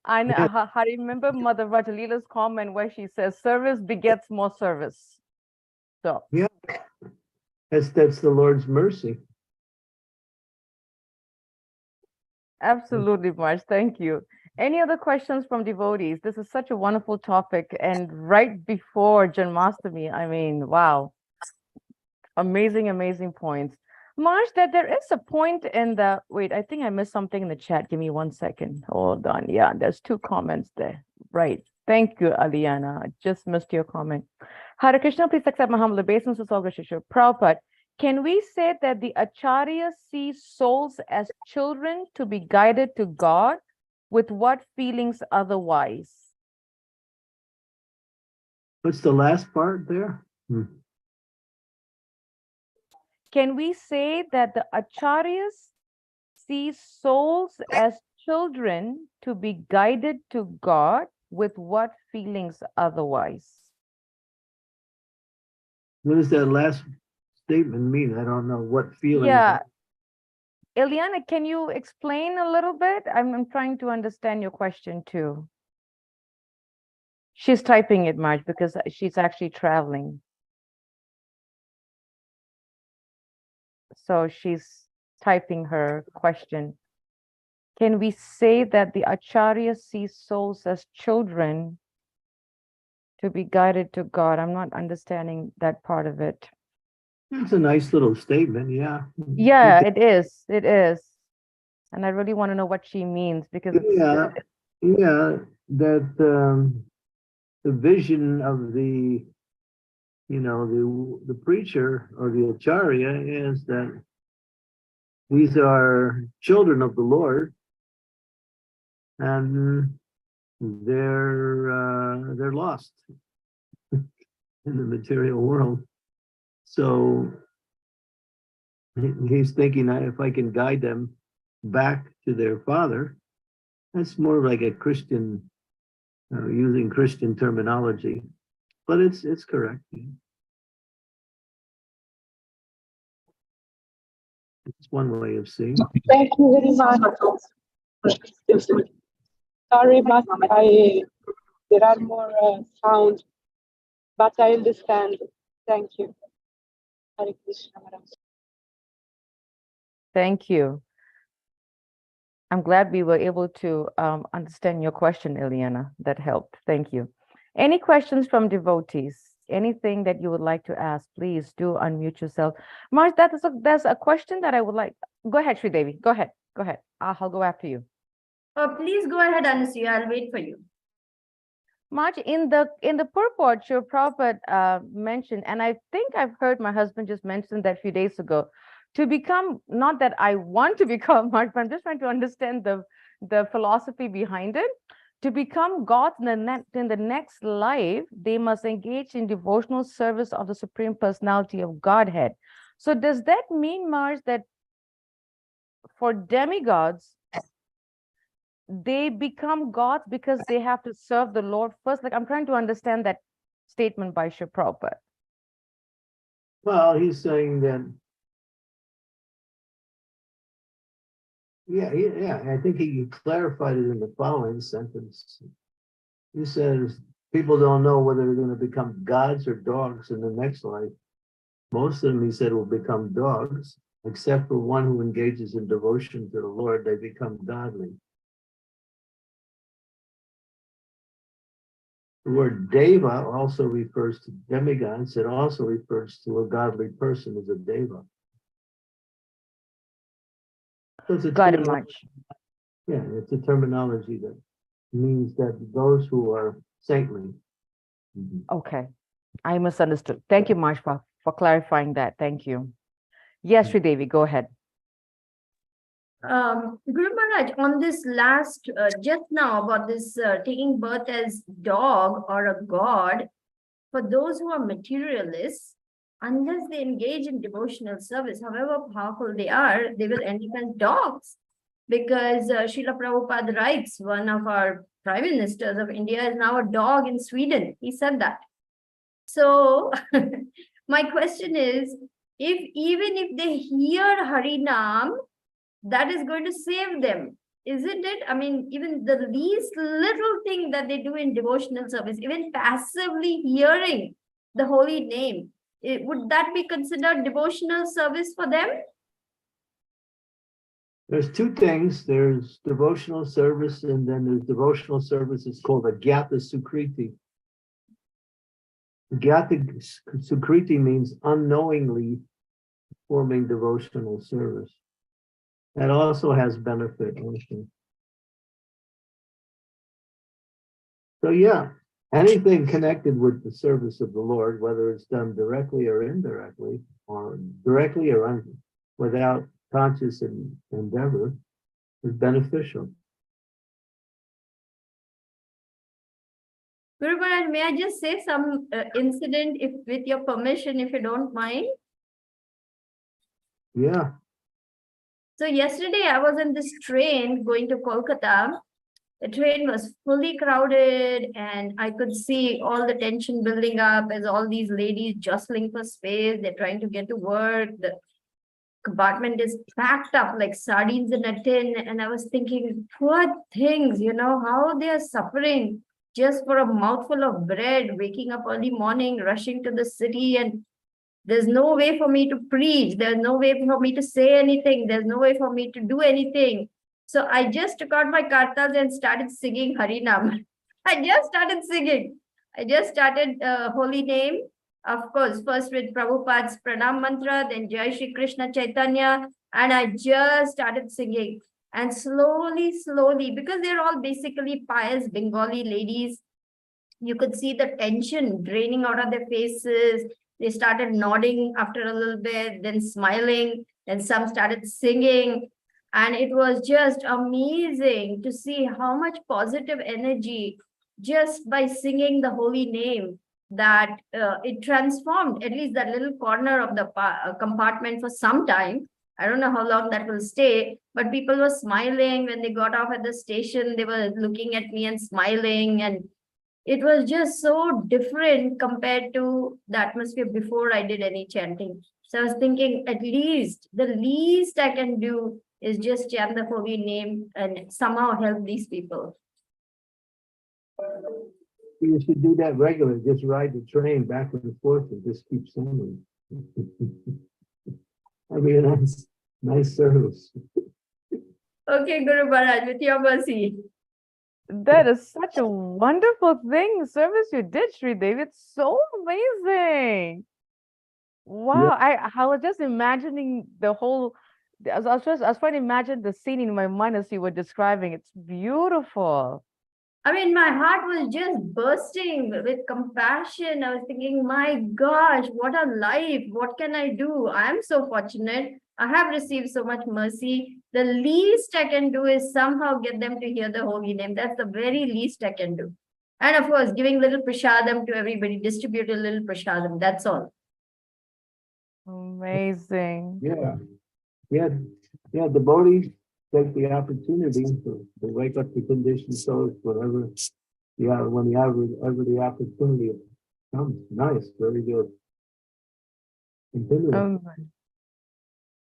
I know, Yeah. I remember Mother Adi Lila's comment where she says, service begets more service. So Yeah, that's the Lord's mercy. absolutely, Marge. Thank you. Any other questions from devotees? This is such a wonderful topic. And right before Janmashtami, I mean, wow, amazing, amazing points. Marge, that there is a point in the, wait, I think I missed something in the chat. Give me 1 second. Hold on. Yeah, there's 2 comments there. Right. Thank you, Aliana. I just missed your comment. Hare Krishna, please accept my humble obeisance as Olga Shishir. Prabhupada, can we say that the Acharya sees souls as children to be guided to God with what feelings otherwise? What's the last part there? Can we say that the Acharyas see souls as children to be guided to God with what feelings otherwise? What does that last statement mean? I don't know what feelings. Yeah. Eliana, can you explain a little bit? I'm trying to understand your question too. She's typing it, Marge, because she's actually traveling. So she's typing her question. Can we say that the Acharya sees souls as children to be guided to God? I'm not understanding that part of it. It's a nice little statement, yeah. Yeah, it is. It is. And I really want to know what she means because it's, Yeah, that the vision of the, the preacher or the Acharya is that these are children of the Lord, and they're lost in the material world. So he's thinking that if I can guide them back to their Father, that's more like a Christian, using Christian terminology, but it's correct. It's one way of seeing. Thank you very much. Sorry, but there are more sound, but I understand. Thank you. Hare Krishna. thank you. I'm glad we were able to understand your question, Eliana. That helped. Thank you. Any questions from devotees? Anything that you would like to ask, please do unmute yourself. Marge, there's a question that I would like. Go ahead, Sri Devi. Go ahead. Go ahead. I'll go after you. Please go ahead, Anasuya. I'll wait for you. Marge, in the purport, Srila Prabhupada mentioned, and I think I've heard my husband just mention that a few days ago, to become, not that I want to become Marge, but I'm just trying to understand the philosophy behind it. To become God in the next life, they must engage in devotional service of the Supreme Personality of Godhead. So does that mean, Marge, that for demigods, they become gods because they have to serve the Lord first? Like, I'm trying to understand that statement by Srila Prabhupada. Well, he's saying that, yeah, I think he clarified it in the following sentence. He says, people don't know whether they're going to become gods or dogs in the next life. Most of them, he said, will become dogs, except for one who engages in devotion to the Lord, they become godly. The word deva also refers to demigods. It also refers to a godly person as a deva. So it's a Got it, Marge. Yeah, it's a terminology that means that those who are saintly. Okay, I misunderstood. Thank you, Marge, for clarifying that. Thank you. Yes, Sri Devi, go ahead. Guru Maharaj, on this last, just now about this taking birth as dog or a god, for those who are materialists, unless they engage in devotional service, however powerful they are, they will end up as dogs. Because Srila Prabhupada writes, one of our prime ministers of India is now a dog in Sweden. He said that. So my question is, even if they hear Harinam, that is going to save them, isn't it? I mean, even the least little thing that they do in devotional service, even passively hearing the holy name, would that be considered devotional service for them? There's two things. There's devotional service, and then there's devotional service. It's called a Gyata Sukriti. Gyata Sukriti means unknowingly performing devotional service. That also has benefit. Also. So yeah, anything connected with the service of the Lord, whether it's done directly or indirectly, or directly or without conscious endeavor, is beneficial. Guru Maharaj, may I just say some incident, if with your permission, if you don't mind? Yeah. So yesterday I was in this train going to Kolkata. The train was fully crowded and I could see all the tension building up as all these ladies jostling for space. They're trying to get to work. The compartment is packed up like sardines in a tin. And I was thinking, poor things, how they are suffering just for a mouthful of bread, waking up early morning, rushing to the city, and there's no way for me to preach. There's no way for me to say anything. There's no way for me to do anything. So I just took out my kartals and started singing Harinam. I just started singing. I just started holy name. Of course, first with Prabhupada's Pranam Mantra, then Jai Shri Krishna Chaitanya. And I just started singing. And slowly, because they're all basically pious Bengali ladies, you could see the tension draining out of their faces. They started nodding after a little bit, then smiling, then some started singing. And it was just amazing to see how much positive energy just by singing the holy name, that it transformed at least that little corner of the compartment for some time. I don't know how long that will stay, but people were smiling when they got off at the station. They were looking at me and smiling, and it was just so different compared to the atmosphere before I did any chanting. So I was thinking, at least the least I can do is just chant the holy name and somehow help these people. You should do that regularly. Just ride the train back and forth and just keep singing. That'd be a nice service. Okay, Guru Maharaj, with your mercy. That is such a wonderful thing, service you did, Sri Devi. It's so amazing. Wow, I was just imagining the whole. I was trying to imagine the scene in my mind as you were describing. It's beautiful. I mean, my heart was just bursting with compassion. I was thinking, my gosh, what a life. What can I do? I'm so fortunate. I have received so much mercy. The least I can do is somehow get them to hear the holy name. That's the very least I can do. And of course, giving little prasadam to everybody, distribute a little prasadam. That's all. Amazing. Yeah, devotees take the opportunity to wake up the conditioned souls whenever, whenever the opportunity comes. Nice, very good. Continue.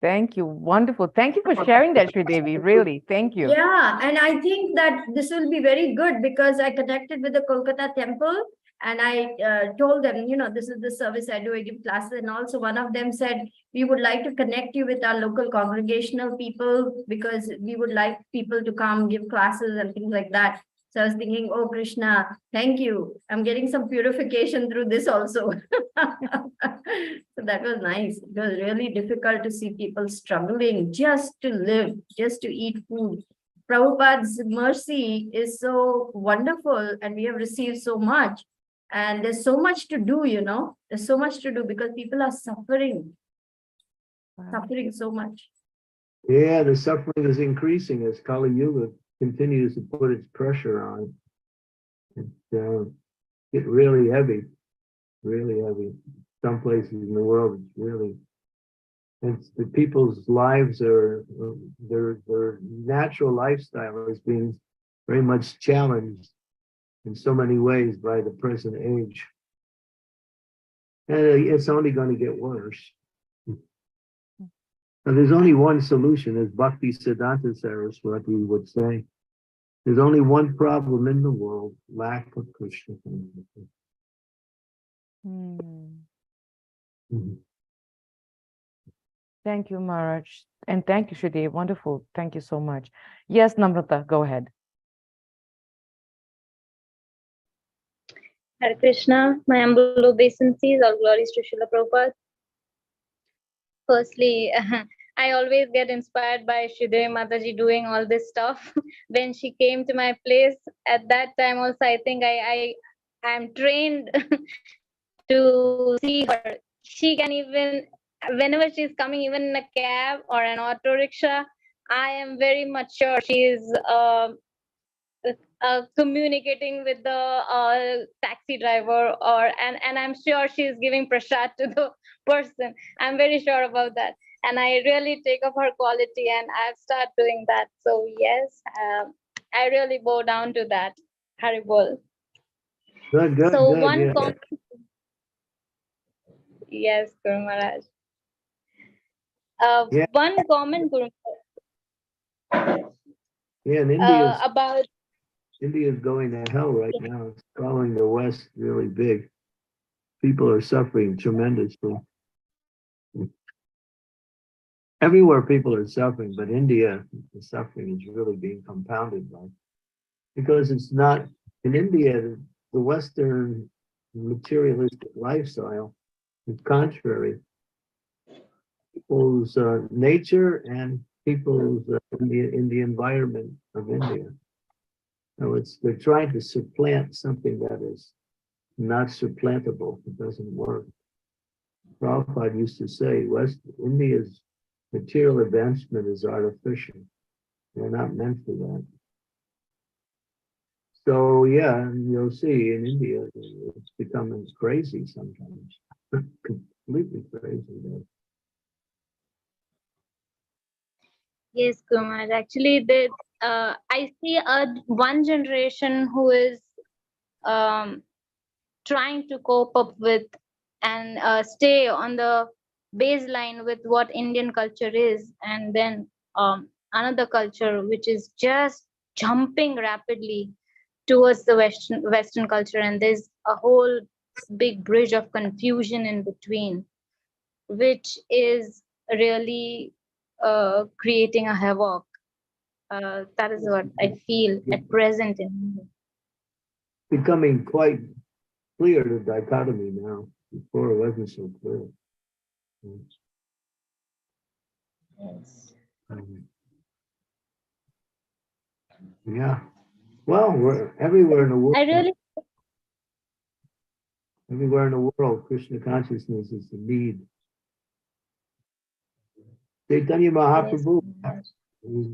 Thank you. Wonderful. Thank you for sharing that, Sri Devi. Really, thank you. Yeah, and I think that this will be very good because I connected with the Kolkata temple and I told them, this is the service I do, I give classes. And also one of them said, we would like to connect you with our local congregational people because we would like people to come give classes and things like that. So I was thinking, oh, Krishna, thank you. I'm getting some purification through this also. So that was nice. It was really difficult to see people struggling just to live, just to eat food. Prabhupada's mercy is so wonderful and we have received so much. And there's so much to do, There's so much to do because people are suffering so much. Yeah, the suffering is increasing as Kali Yuga continues to put its pressure on. It's get really heavy. Some places in the world, it's really, it's the people's lives are, their natural lifestyle is being very much challenged in so many ways by the present age. And it's only going to get worse. And there's only one solution, as Bhakti Siddhanta Saraswati would say. There's only one problem in the world, lack of Krishna consciousness. Thank you, Maharaj. And thank you, Shridev. Wonderful. Thank you so much. Yes, Namrata, go ahead. Hare Krishna, my humble obeisances, all glories to Srila Prabhupada. Firstly, I always get inspired by Shridevi Mataji doing all this stuff. When she came to my place, at that time also, I think I am trained to see her. She can even, whenever she's coming, even in a cab or an auto rickshaw, I am very much sure she is communicating with the taxi driver, and I'm sure she's giving prasad to the person. I'm very sure about that, and I really take up her quality, and I've started doing that. So yes, I really bow down to that. Haribol. Good, So good. one Yeah. comment. Yes, Guru Maharaj. Yeah. One comment, Guru Yeah, and Maharaj, about India's going to hell right now. It's following the West really big. People are suffering tremendously. Everywhere people are suffering, but India, the suffering is really being compounded by, because it's not, in India, the Western materialistic lifestyle is contrary. People's nature and people's in the environment of India. So they're trying to supplant something that is not supplantable. It doesn't work. Prabhupada used to say, India's material advancement is artificial. They're not meant for that. So yeah, you'll see in India, it's becoming crazy sometimes. Completely crazy. yes, Guru Maharaj. Actually, I see one generation who is trying to cope up with and stay on the baseline with what Indian culture is, and then another culture which is just jumping rapidly towards the Western culture, and there's a whole big bridge of confusion in between, which is really creating a havoc. That is what I feel at present in India. Becoming quite clear, the dichotomy now. Before it wasn't so clear. Yes. Yeah. Well, we're everywhere in the world. Everywhere in the world, Krishna consciousness is the need. Chaitanya Mahaprabhu is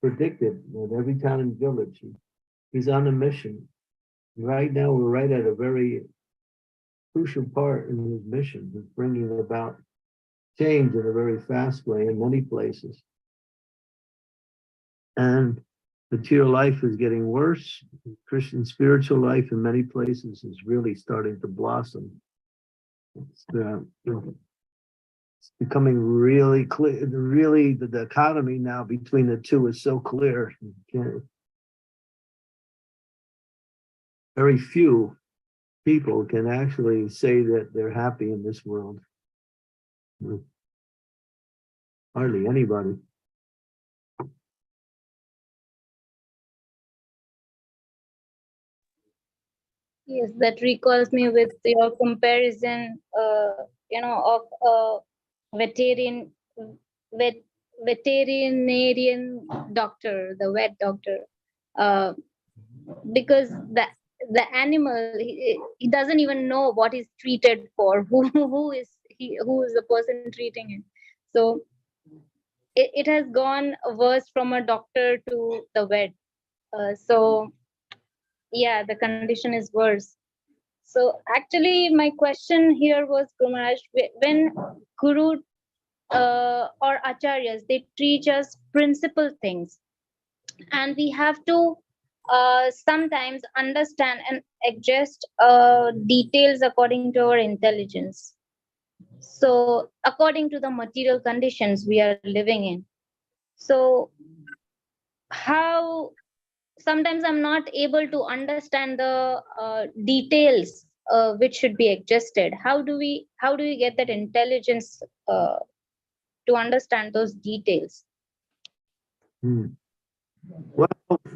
predicted that every town and village, he's on a mission. Right now, we're right at a very crucial part in his mission. He's bringing about change in a very fast way in many places. And material life is getting worse. Christian spiritual life in many places is really starting to blossom. It's becoming really clear. Really, the dichotomy now between the two is so clear. Very few people can actually say that they're happy in this world. Hardly anybody. Yes, that recalls me with your comparison, of a veterinarian doctor, the vet doctor, because the animal, he doesn't even know what he's treated for, who is the person treating him. So it has gone worse from a doctor to the vet. So yeah, the condition is worse. So actually, my question here was, Guru Maharaj, when Guru or Acharyas, they teach us principal things, and we have to sometimes understand and adjust details according to our intelligence. So according to the material conditions we are living in. So how sometimes I'm not able to understand the details which should be adjusted. How do we get that intelligence to understand those details? Hmm. Well,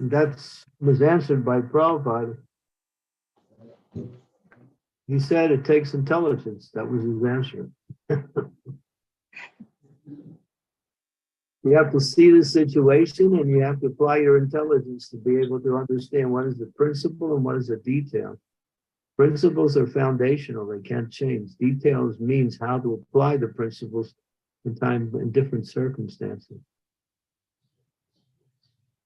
that was answered by Prabhupada. He said it takes intelligence. That was his answer. You have to see the situation and you have to apply your intelligence to be able to understand what is the principle and what is the detail. Principles are foundational, they can't change. Details means how to apply the principles in different circumstances.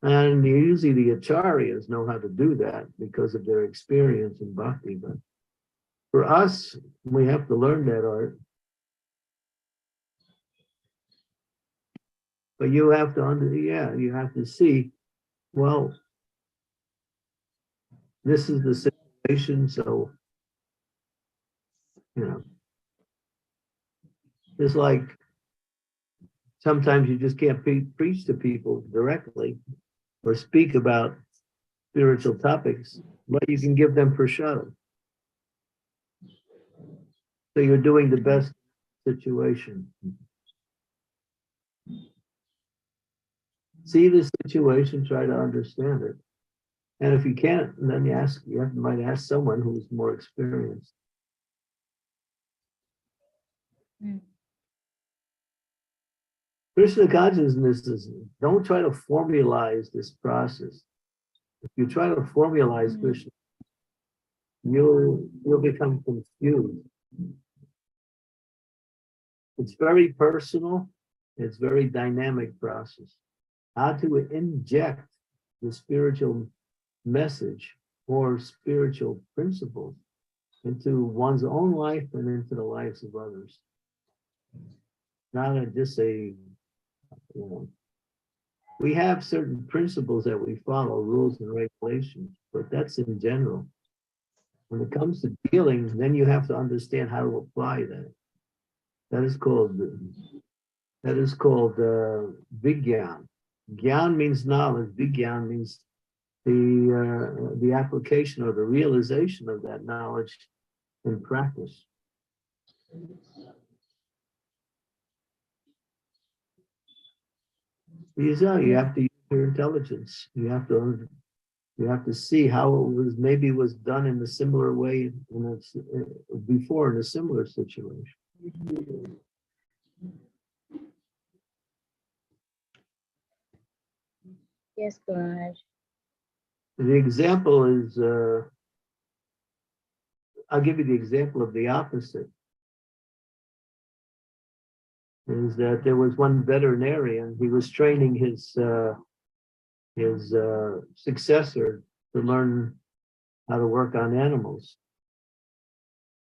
And usually the acharyas know how to do that because of their experience in bhakti. But for us, we have to learn that art. But you have to you have to see, well, this is the situation, so, it's like sometimes you just can't preach to people directly or speak about spiritual topics, but you can give them prashadam. So you're doing the best situation. See the situation, try to understand it. And if you can't, then you might ask someone who's more experienced. Krishna consciousness is, don't try to formalize this process. If you try to formalize Krishna, you'll become confused. It's very personal, it's very dynamic process. How to inject the spiritual message or spiritual principles into one's own life and into the lives of others. Not just we have certain principles that we follow, rules and regulations, but that's in general. When it comes to dealing, then you have to understand how to apply that. That is called vigyan. Gyan means knowledge. Vigyan means the application or the realization of that knowledge in practice. You have to use your intelligence. You have to see how it was done in a similar way before in a similar situation. Yes, Guruji. The example is, I'll give you the example of the opposite. Is that there was one veterinarian, he was training his successor to learn how to work on animals.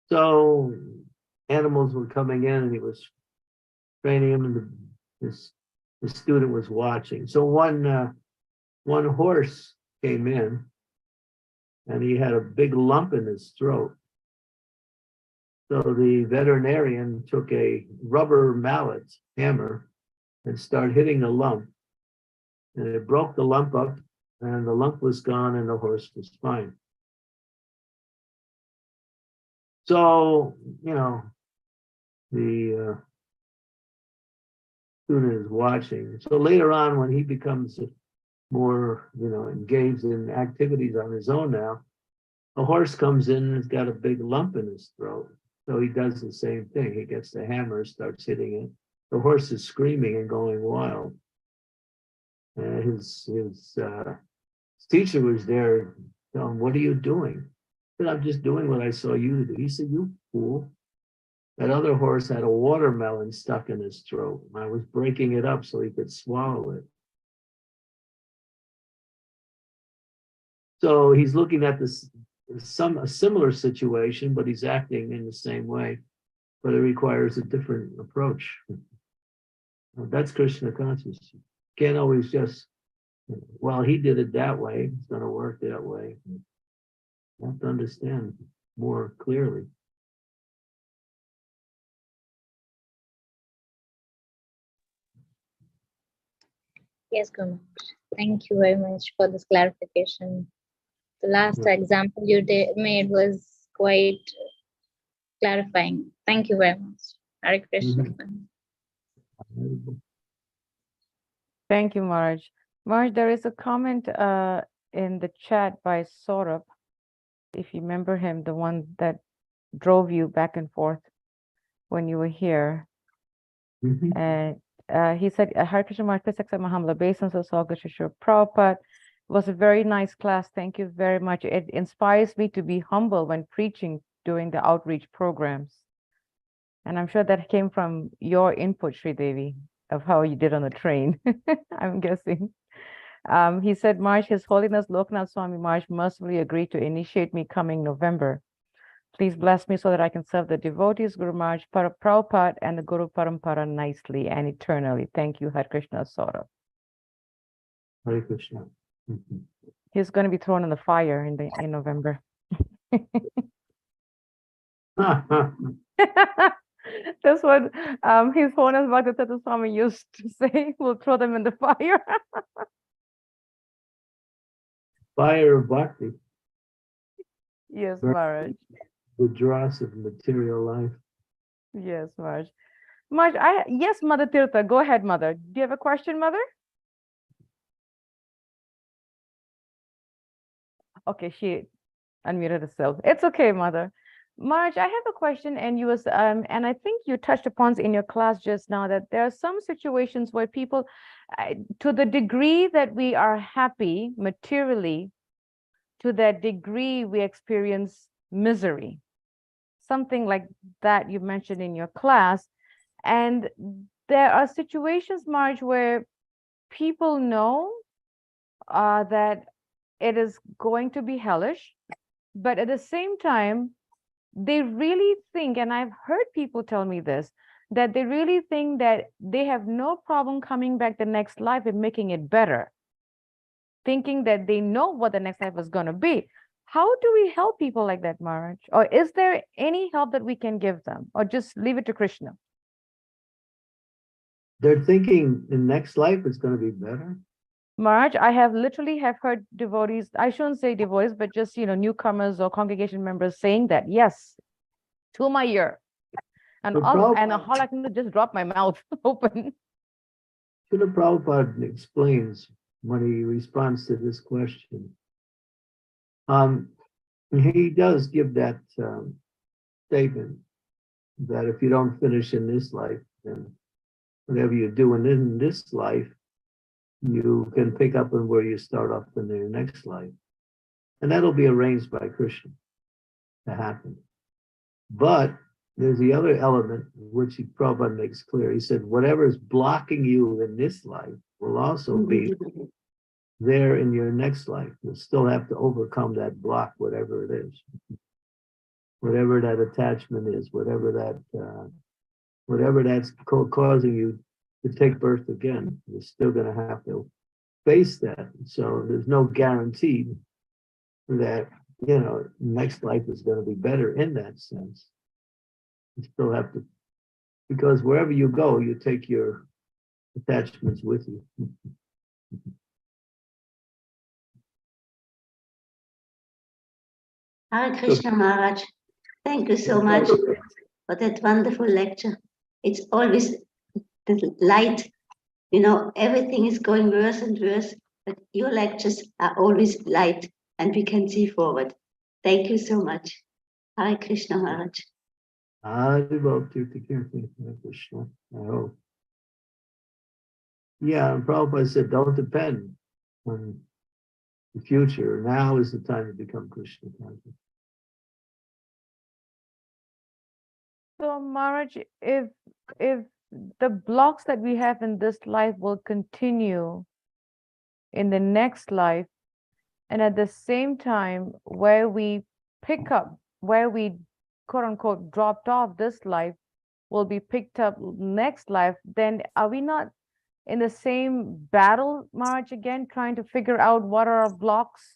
So animals were coming in and he was training them, and the student was watching. So one horse came in and he had a big lump in his throat. So the veterinarian took a rubber mallet hammer and started hitting the lump. And it broke the lump up, and the lump was gone, and the horse was fine. So, the student is watching. So later on, when he becomes more, engaged in activities on his own now, a horse comes in and has got a big lump in his throat. So he does the same thing. He gets the hammer, starts hitting it. The horse is screaming and going wild. And his teacher was there, telling him, "What are you doing?" He said, "I'm just doing what I saw you do." He said, "You fool. That other horse had a watermelon stuck in his throat. I was breaking it up so he could swallow it." So he's looking at a similar situation, but he's acting in the same way, but it requires a different approach. That's Krishna consciousness. You can't always just Well, he did it that way. It's going to work that way. You have to understand more clearly. Yes, Guru Maharaj. Thank you very much for this clarification. The last Yeah. example you made was quite clarifying. Thank you very much. Hare Krishna. Thank you, Marge. Marge, there is a comment in the chat by Saurabh, if you remember him, the one that drove you back and forth when you were here. Mhm. And he said, Hare Krishna Marge, please accept my humble obeisance. All good to Srila Prabhupada. It was a very nice class. Thank you very much. It inspires me to be humble when preaching during the outreach programs. And I'm sure that came from your input, Sri Devi, of how you did on the train, I'm guessing. He said, Marge, His Holiness Loknath Swami Marge mercifully agreed to initiate me coming November. Please bless me so that I can serve the devotees, Guru Marge, Prabhupada, and the Guru Parampara nicely and eternally. Thank you, Hare Krishna Saurabh. Hare Krishna. Mhm. He's going to be thrown in the fire in November. That's what His Holiness Bhaktivedanta Swami used to say. We'll throw them in the fire. Fire of bhakti, Yes, Burn. Maharaj. the dross of material life. Yes, Maharaj. Maharaj, yes, Mother Tirtha. Go ahead, Mother. Do you have a question, Mother? Okay, she unmuted herself. It's okay, Mother. Marge, I have a question, and and I think you touched upon in your class just now that there are some situations where people, to the degree that we are happy materially, to that degree we experience misery. Something like that you mentioned in your class. And there are situations, Marge, where people know that it is going to be hellish, but at the same time, they really think, and I've heard people tell me this, that they really think that they have no problem coming back the next life and making it better, thinking that they know what the next life is going to be. How do we help people like that, Maharaj? Or is there any help that we can give them, or just leave it to Krishna? They're thinking the next life is going to be better. Maharaj, I have literally heard devotees, I shouldn't say devotees, but just, newcomers or congregation members saying that, yes, to my ear. And But all Prabhupada- I can do is just drop my mouth open. Srila Prabhupada explains when he responds to this question. He does give that statement that if you don't finish in this life, then whatever you're doing in this life, you can pick up on where you start off in your next life. And that'll be arranged by Krishna to happen. But there's the other element, which Prabhupada makes clear. He said, whatever is blocking you in this life will also be there in your next life. You'll still have to overcome that block, whatever it is. Whatever that attachment is, whatever that's causing you to take birth again, you're still going to have to face that. So there's no guarantee that, next life is going to be better in that sense. You still have to, because wherever you go, you take your attachments with you. Hare Krishna Maharaj, thank you so much for that wonderful lecture. It's always the light, everything is going worse and worse, but your lectures are always light and we can see forward. Thank you so much. Hare Krishna Maharaj. Adi Krishna. I hope. Yeah, and Prabhupada said, don't depend on the future. Now is the time to become Krishna conscious. So, Maharaj, if the blocks that we have in this life will continue in the next life, and at the same time, where we pick up, where we quote unquote dropped off this life, will be picked up next life, then are we not in the same battle, Marge, again, trying to figure out what are our blocks?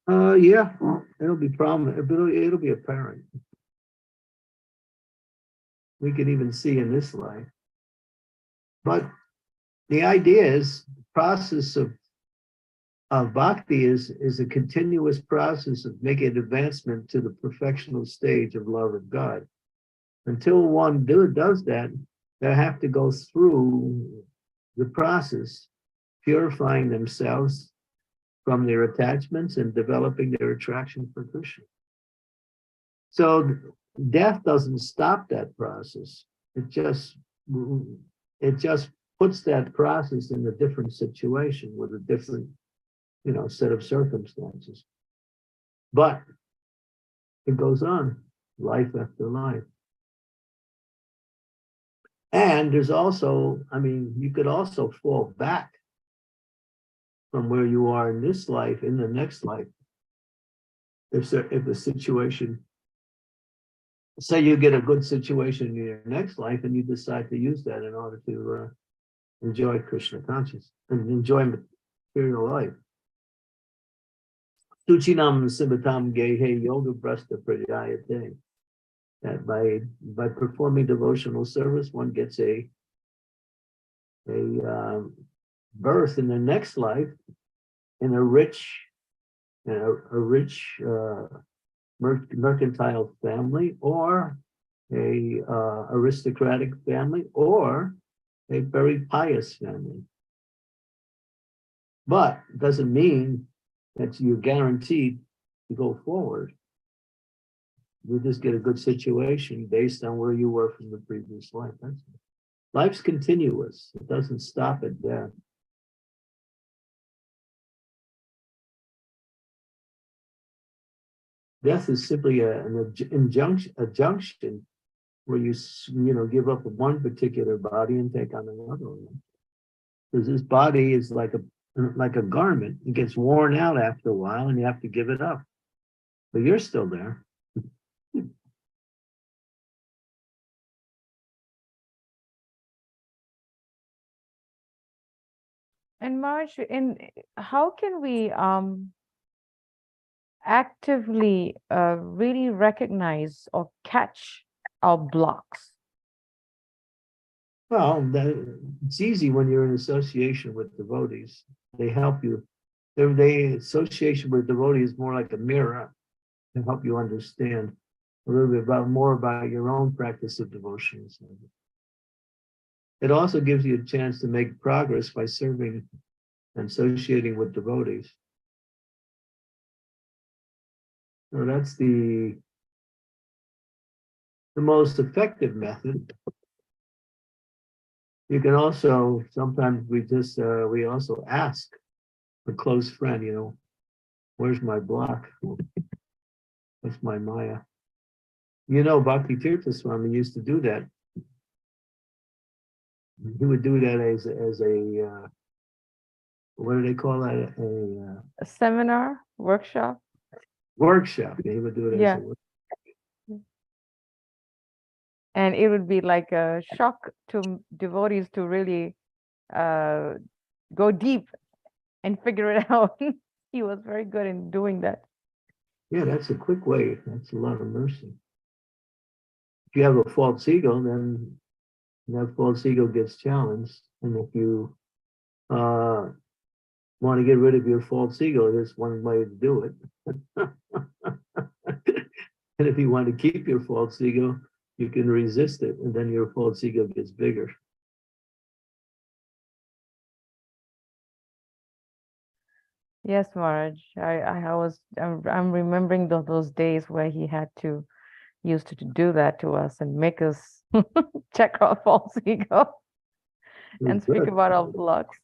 Yeah, it'll be prominent. It'll be apparent. We can even see in this life. But the idea is the process of bhakti is a continuous process of making advancement to the perfectional stage of love of God. Until one does that, they have to go through the process, purifying themselves from their attachments and developing their attraction for Krishna. So death doesn't stop that process. It just puts that process in a different situation with a different, set of circumstances. But it goes on, life after life. And there's also, you could also fall back from where you are in this life, in the next life. If the situation, say you get a good situation in your next life and you decide to use that in order to enjoy Krishna consciousness and enjoy material life. Suchinam Sibatam Gehe Yoga Brasta Prajayate. That by performing devotional service, one gets a birth in the next life in a rich mercantile family, or a aristocratic family, or a very pious family. But it doesn't mean that you're guaranteed to go forward. You just get a good situation based on where you were from the previous life. Life's continuous. It doesn't stop at death. Death is simply an junction where you give up one particular body and take on another one. Because this body is like a garment. It gets worn out after a while and you have to give it up. But you're still there. And Marge, how can we actively really recognize or catch our blocks? Well, it's easy when you're in association with devotees. They help you. Association with devotees is more like a mirror to help you understand a little bit more about your own practice of devotions. It also gives you a chance to make progress by serving and associating with devotees. So that's the most effective method. You can also, sometimes we also ask a close friend, where's my block? What's my Maya? Bhakti Tirtha Swami used to do that. He would do that as a what do they call that? A seminar, workshop? Workshop. He would do it as a workshop. And it would be like a shock to devotees to really go deep and figure it out. He was very good in doing that. Yeah, that's a quick way. That's a lot of mercy. If you have a false ego, then that false ego gets challenged. And if you want to get rid of your false ego, there's one way to do it. And if you want to keep your false ego, you can resist it, and then your false ego gets bigger. Yes, Maharaj. I'm remembering those days where he used to do that to us and make us check our false ego and speak about our blocks.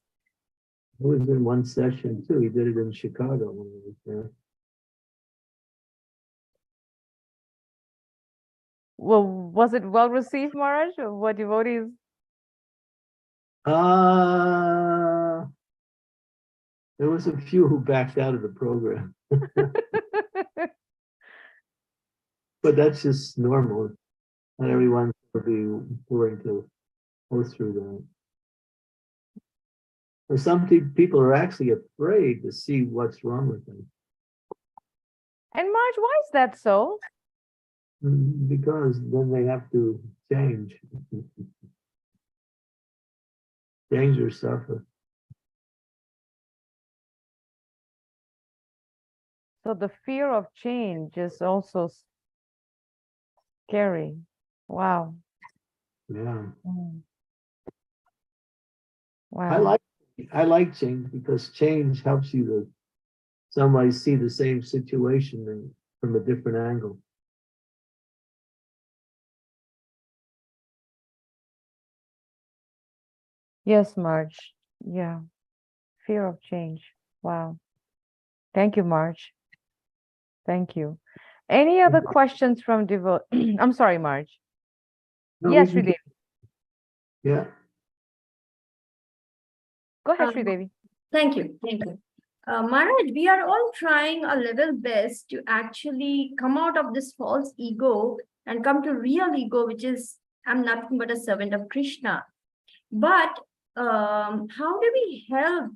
I was in one session too. He did it in Chicago when he was there. Well, was it well received, Maharaj? Or what devotees? There was a few who backed out of the program. But that's just normal. Not everyone will be willing to go through that. And some people are actually afraid to see what's wrong with them. And Marge, why is that so? Because then they have to change. Change or suffer. So the fear of change is also scary. Wow. Yeah. Mm. I Wow. like change because change helps you to somebody see the same situation from a different angle. Yes, Marge. Yeah. Fear of change. Wow. Thank you, Marge. Thank you. Any other questions from I'm sorry, Marge. No, Yes, we can- Sridevi. Yeah. Go ahead, Um, Sridevi. Thank you. Thank you. Maharaj, we are all trying our level best to actually come out of this false ego and come to real ego, which is I'm nothing but a servant of Krishna. But how do we help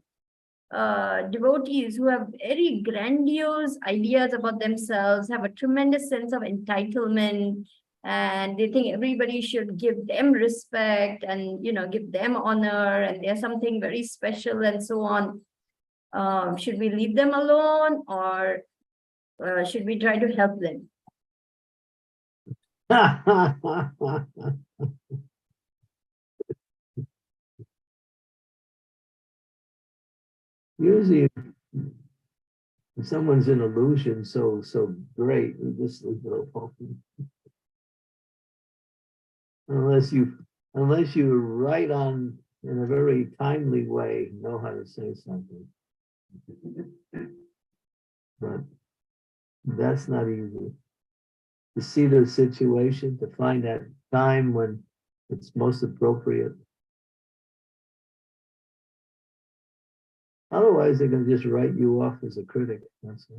devotees who have very grandiose ideas about themselves, have a tremendous sense of entitlement, and they think everybody should give them respect and give them honor, and they're something very special and so on? Should we leave them alone, or should we try to help them? Usually, if someone's an illusion so great, we just leave it open. Unless you right on in a very timely way know how to say something. But that's not easy. To see the situation, to find that time when it's most appropriate. Otherwise, they're going to just write you off as a critic. That's it.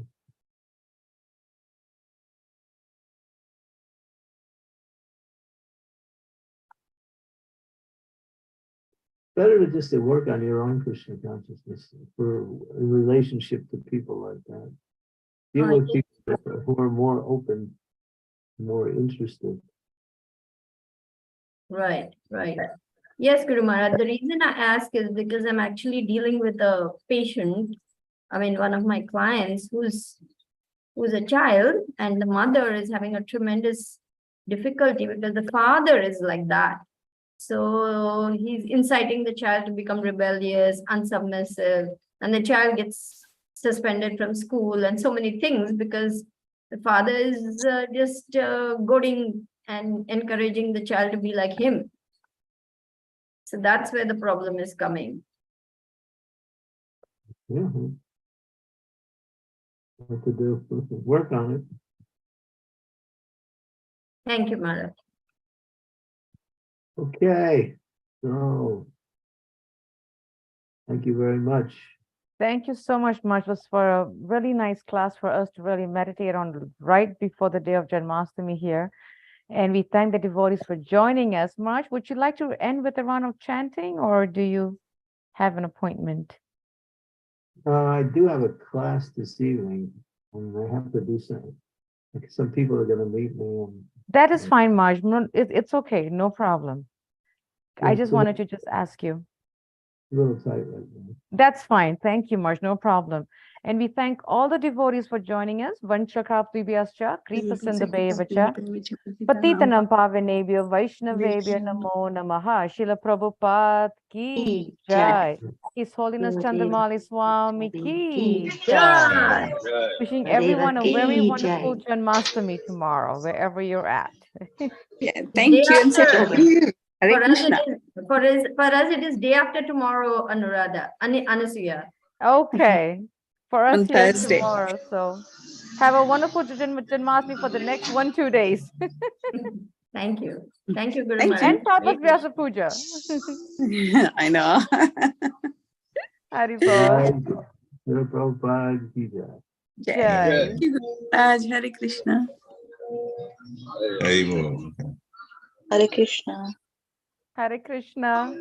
Better to just work on your own Krishna consciousness for in relationship to people like that. Deal with people who are more open, more interested. Right. Yes, Guru Maharaj. The reason I ask is because I'm actually dealing with a patient. I mean, one of my clients who's a child, and the mother is having a tremendous difficulty because the father is like that. So he's inciting the child to become rebellious, unsubmissive, and the child gets suspended from school and so many things because the father is just goading and encouraging the child to be like him. So that's where the problem is coming. Yeah. What to do? Work on it. Thank you, Maharaj. Okay. So thank you very much. Thank you so much, Marge. It was for a really nice class for us to really meditate on right before the day of Janmashtami here. And we thank the devotees for joining us. Marge, would you like to end with a round of chanting, or do you have an appointment? I do have a class this evening, and I have to do something. Some people are going to meet me. And, That is fine, Marge. No, it's okay. No problem. I just wanted to just ask you. A little tight right now. That's fine. Thank you, Marge. No problem. And we thank all the devotees for joining us. Vanchakraptibhyascha, Kripasindhabhayavacha, Patitanam Pavanebhyo, Vaishnavebhyo Namo Namaha, Srila Prabhupada ki jai. His Holiness Candramauli Swami ki jai. Wishing everyone a very wonderful Janmashtami tomorrow, wherever you're at. Yeah, thank you. And same to you. Hare For us, Krishna. for us, it is day after tomorrow, Anuradha, Anasuya. Okay. For us On here Thursday. tomorrow. So have a wonderful Janmashtami for the next 1-2 days. Thank you. Thank you, Guru Thank Maharaj. And Tapas Vyasa Puja. I know. Haribol. Jai Guru Prabhupada ki jai. Jai. Thank you, Guru Maharaj. Hare Krishna. Hare Hare Krishna. Hare Krishna.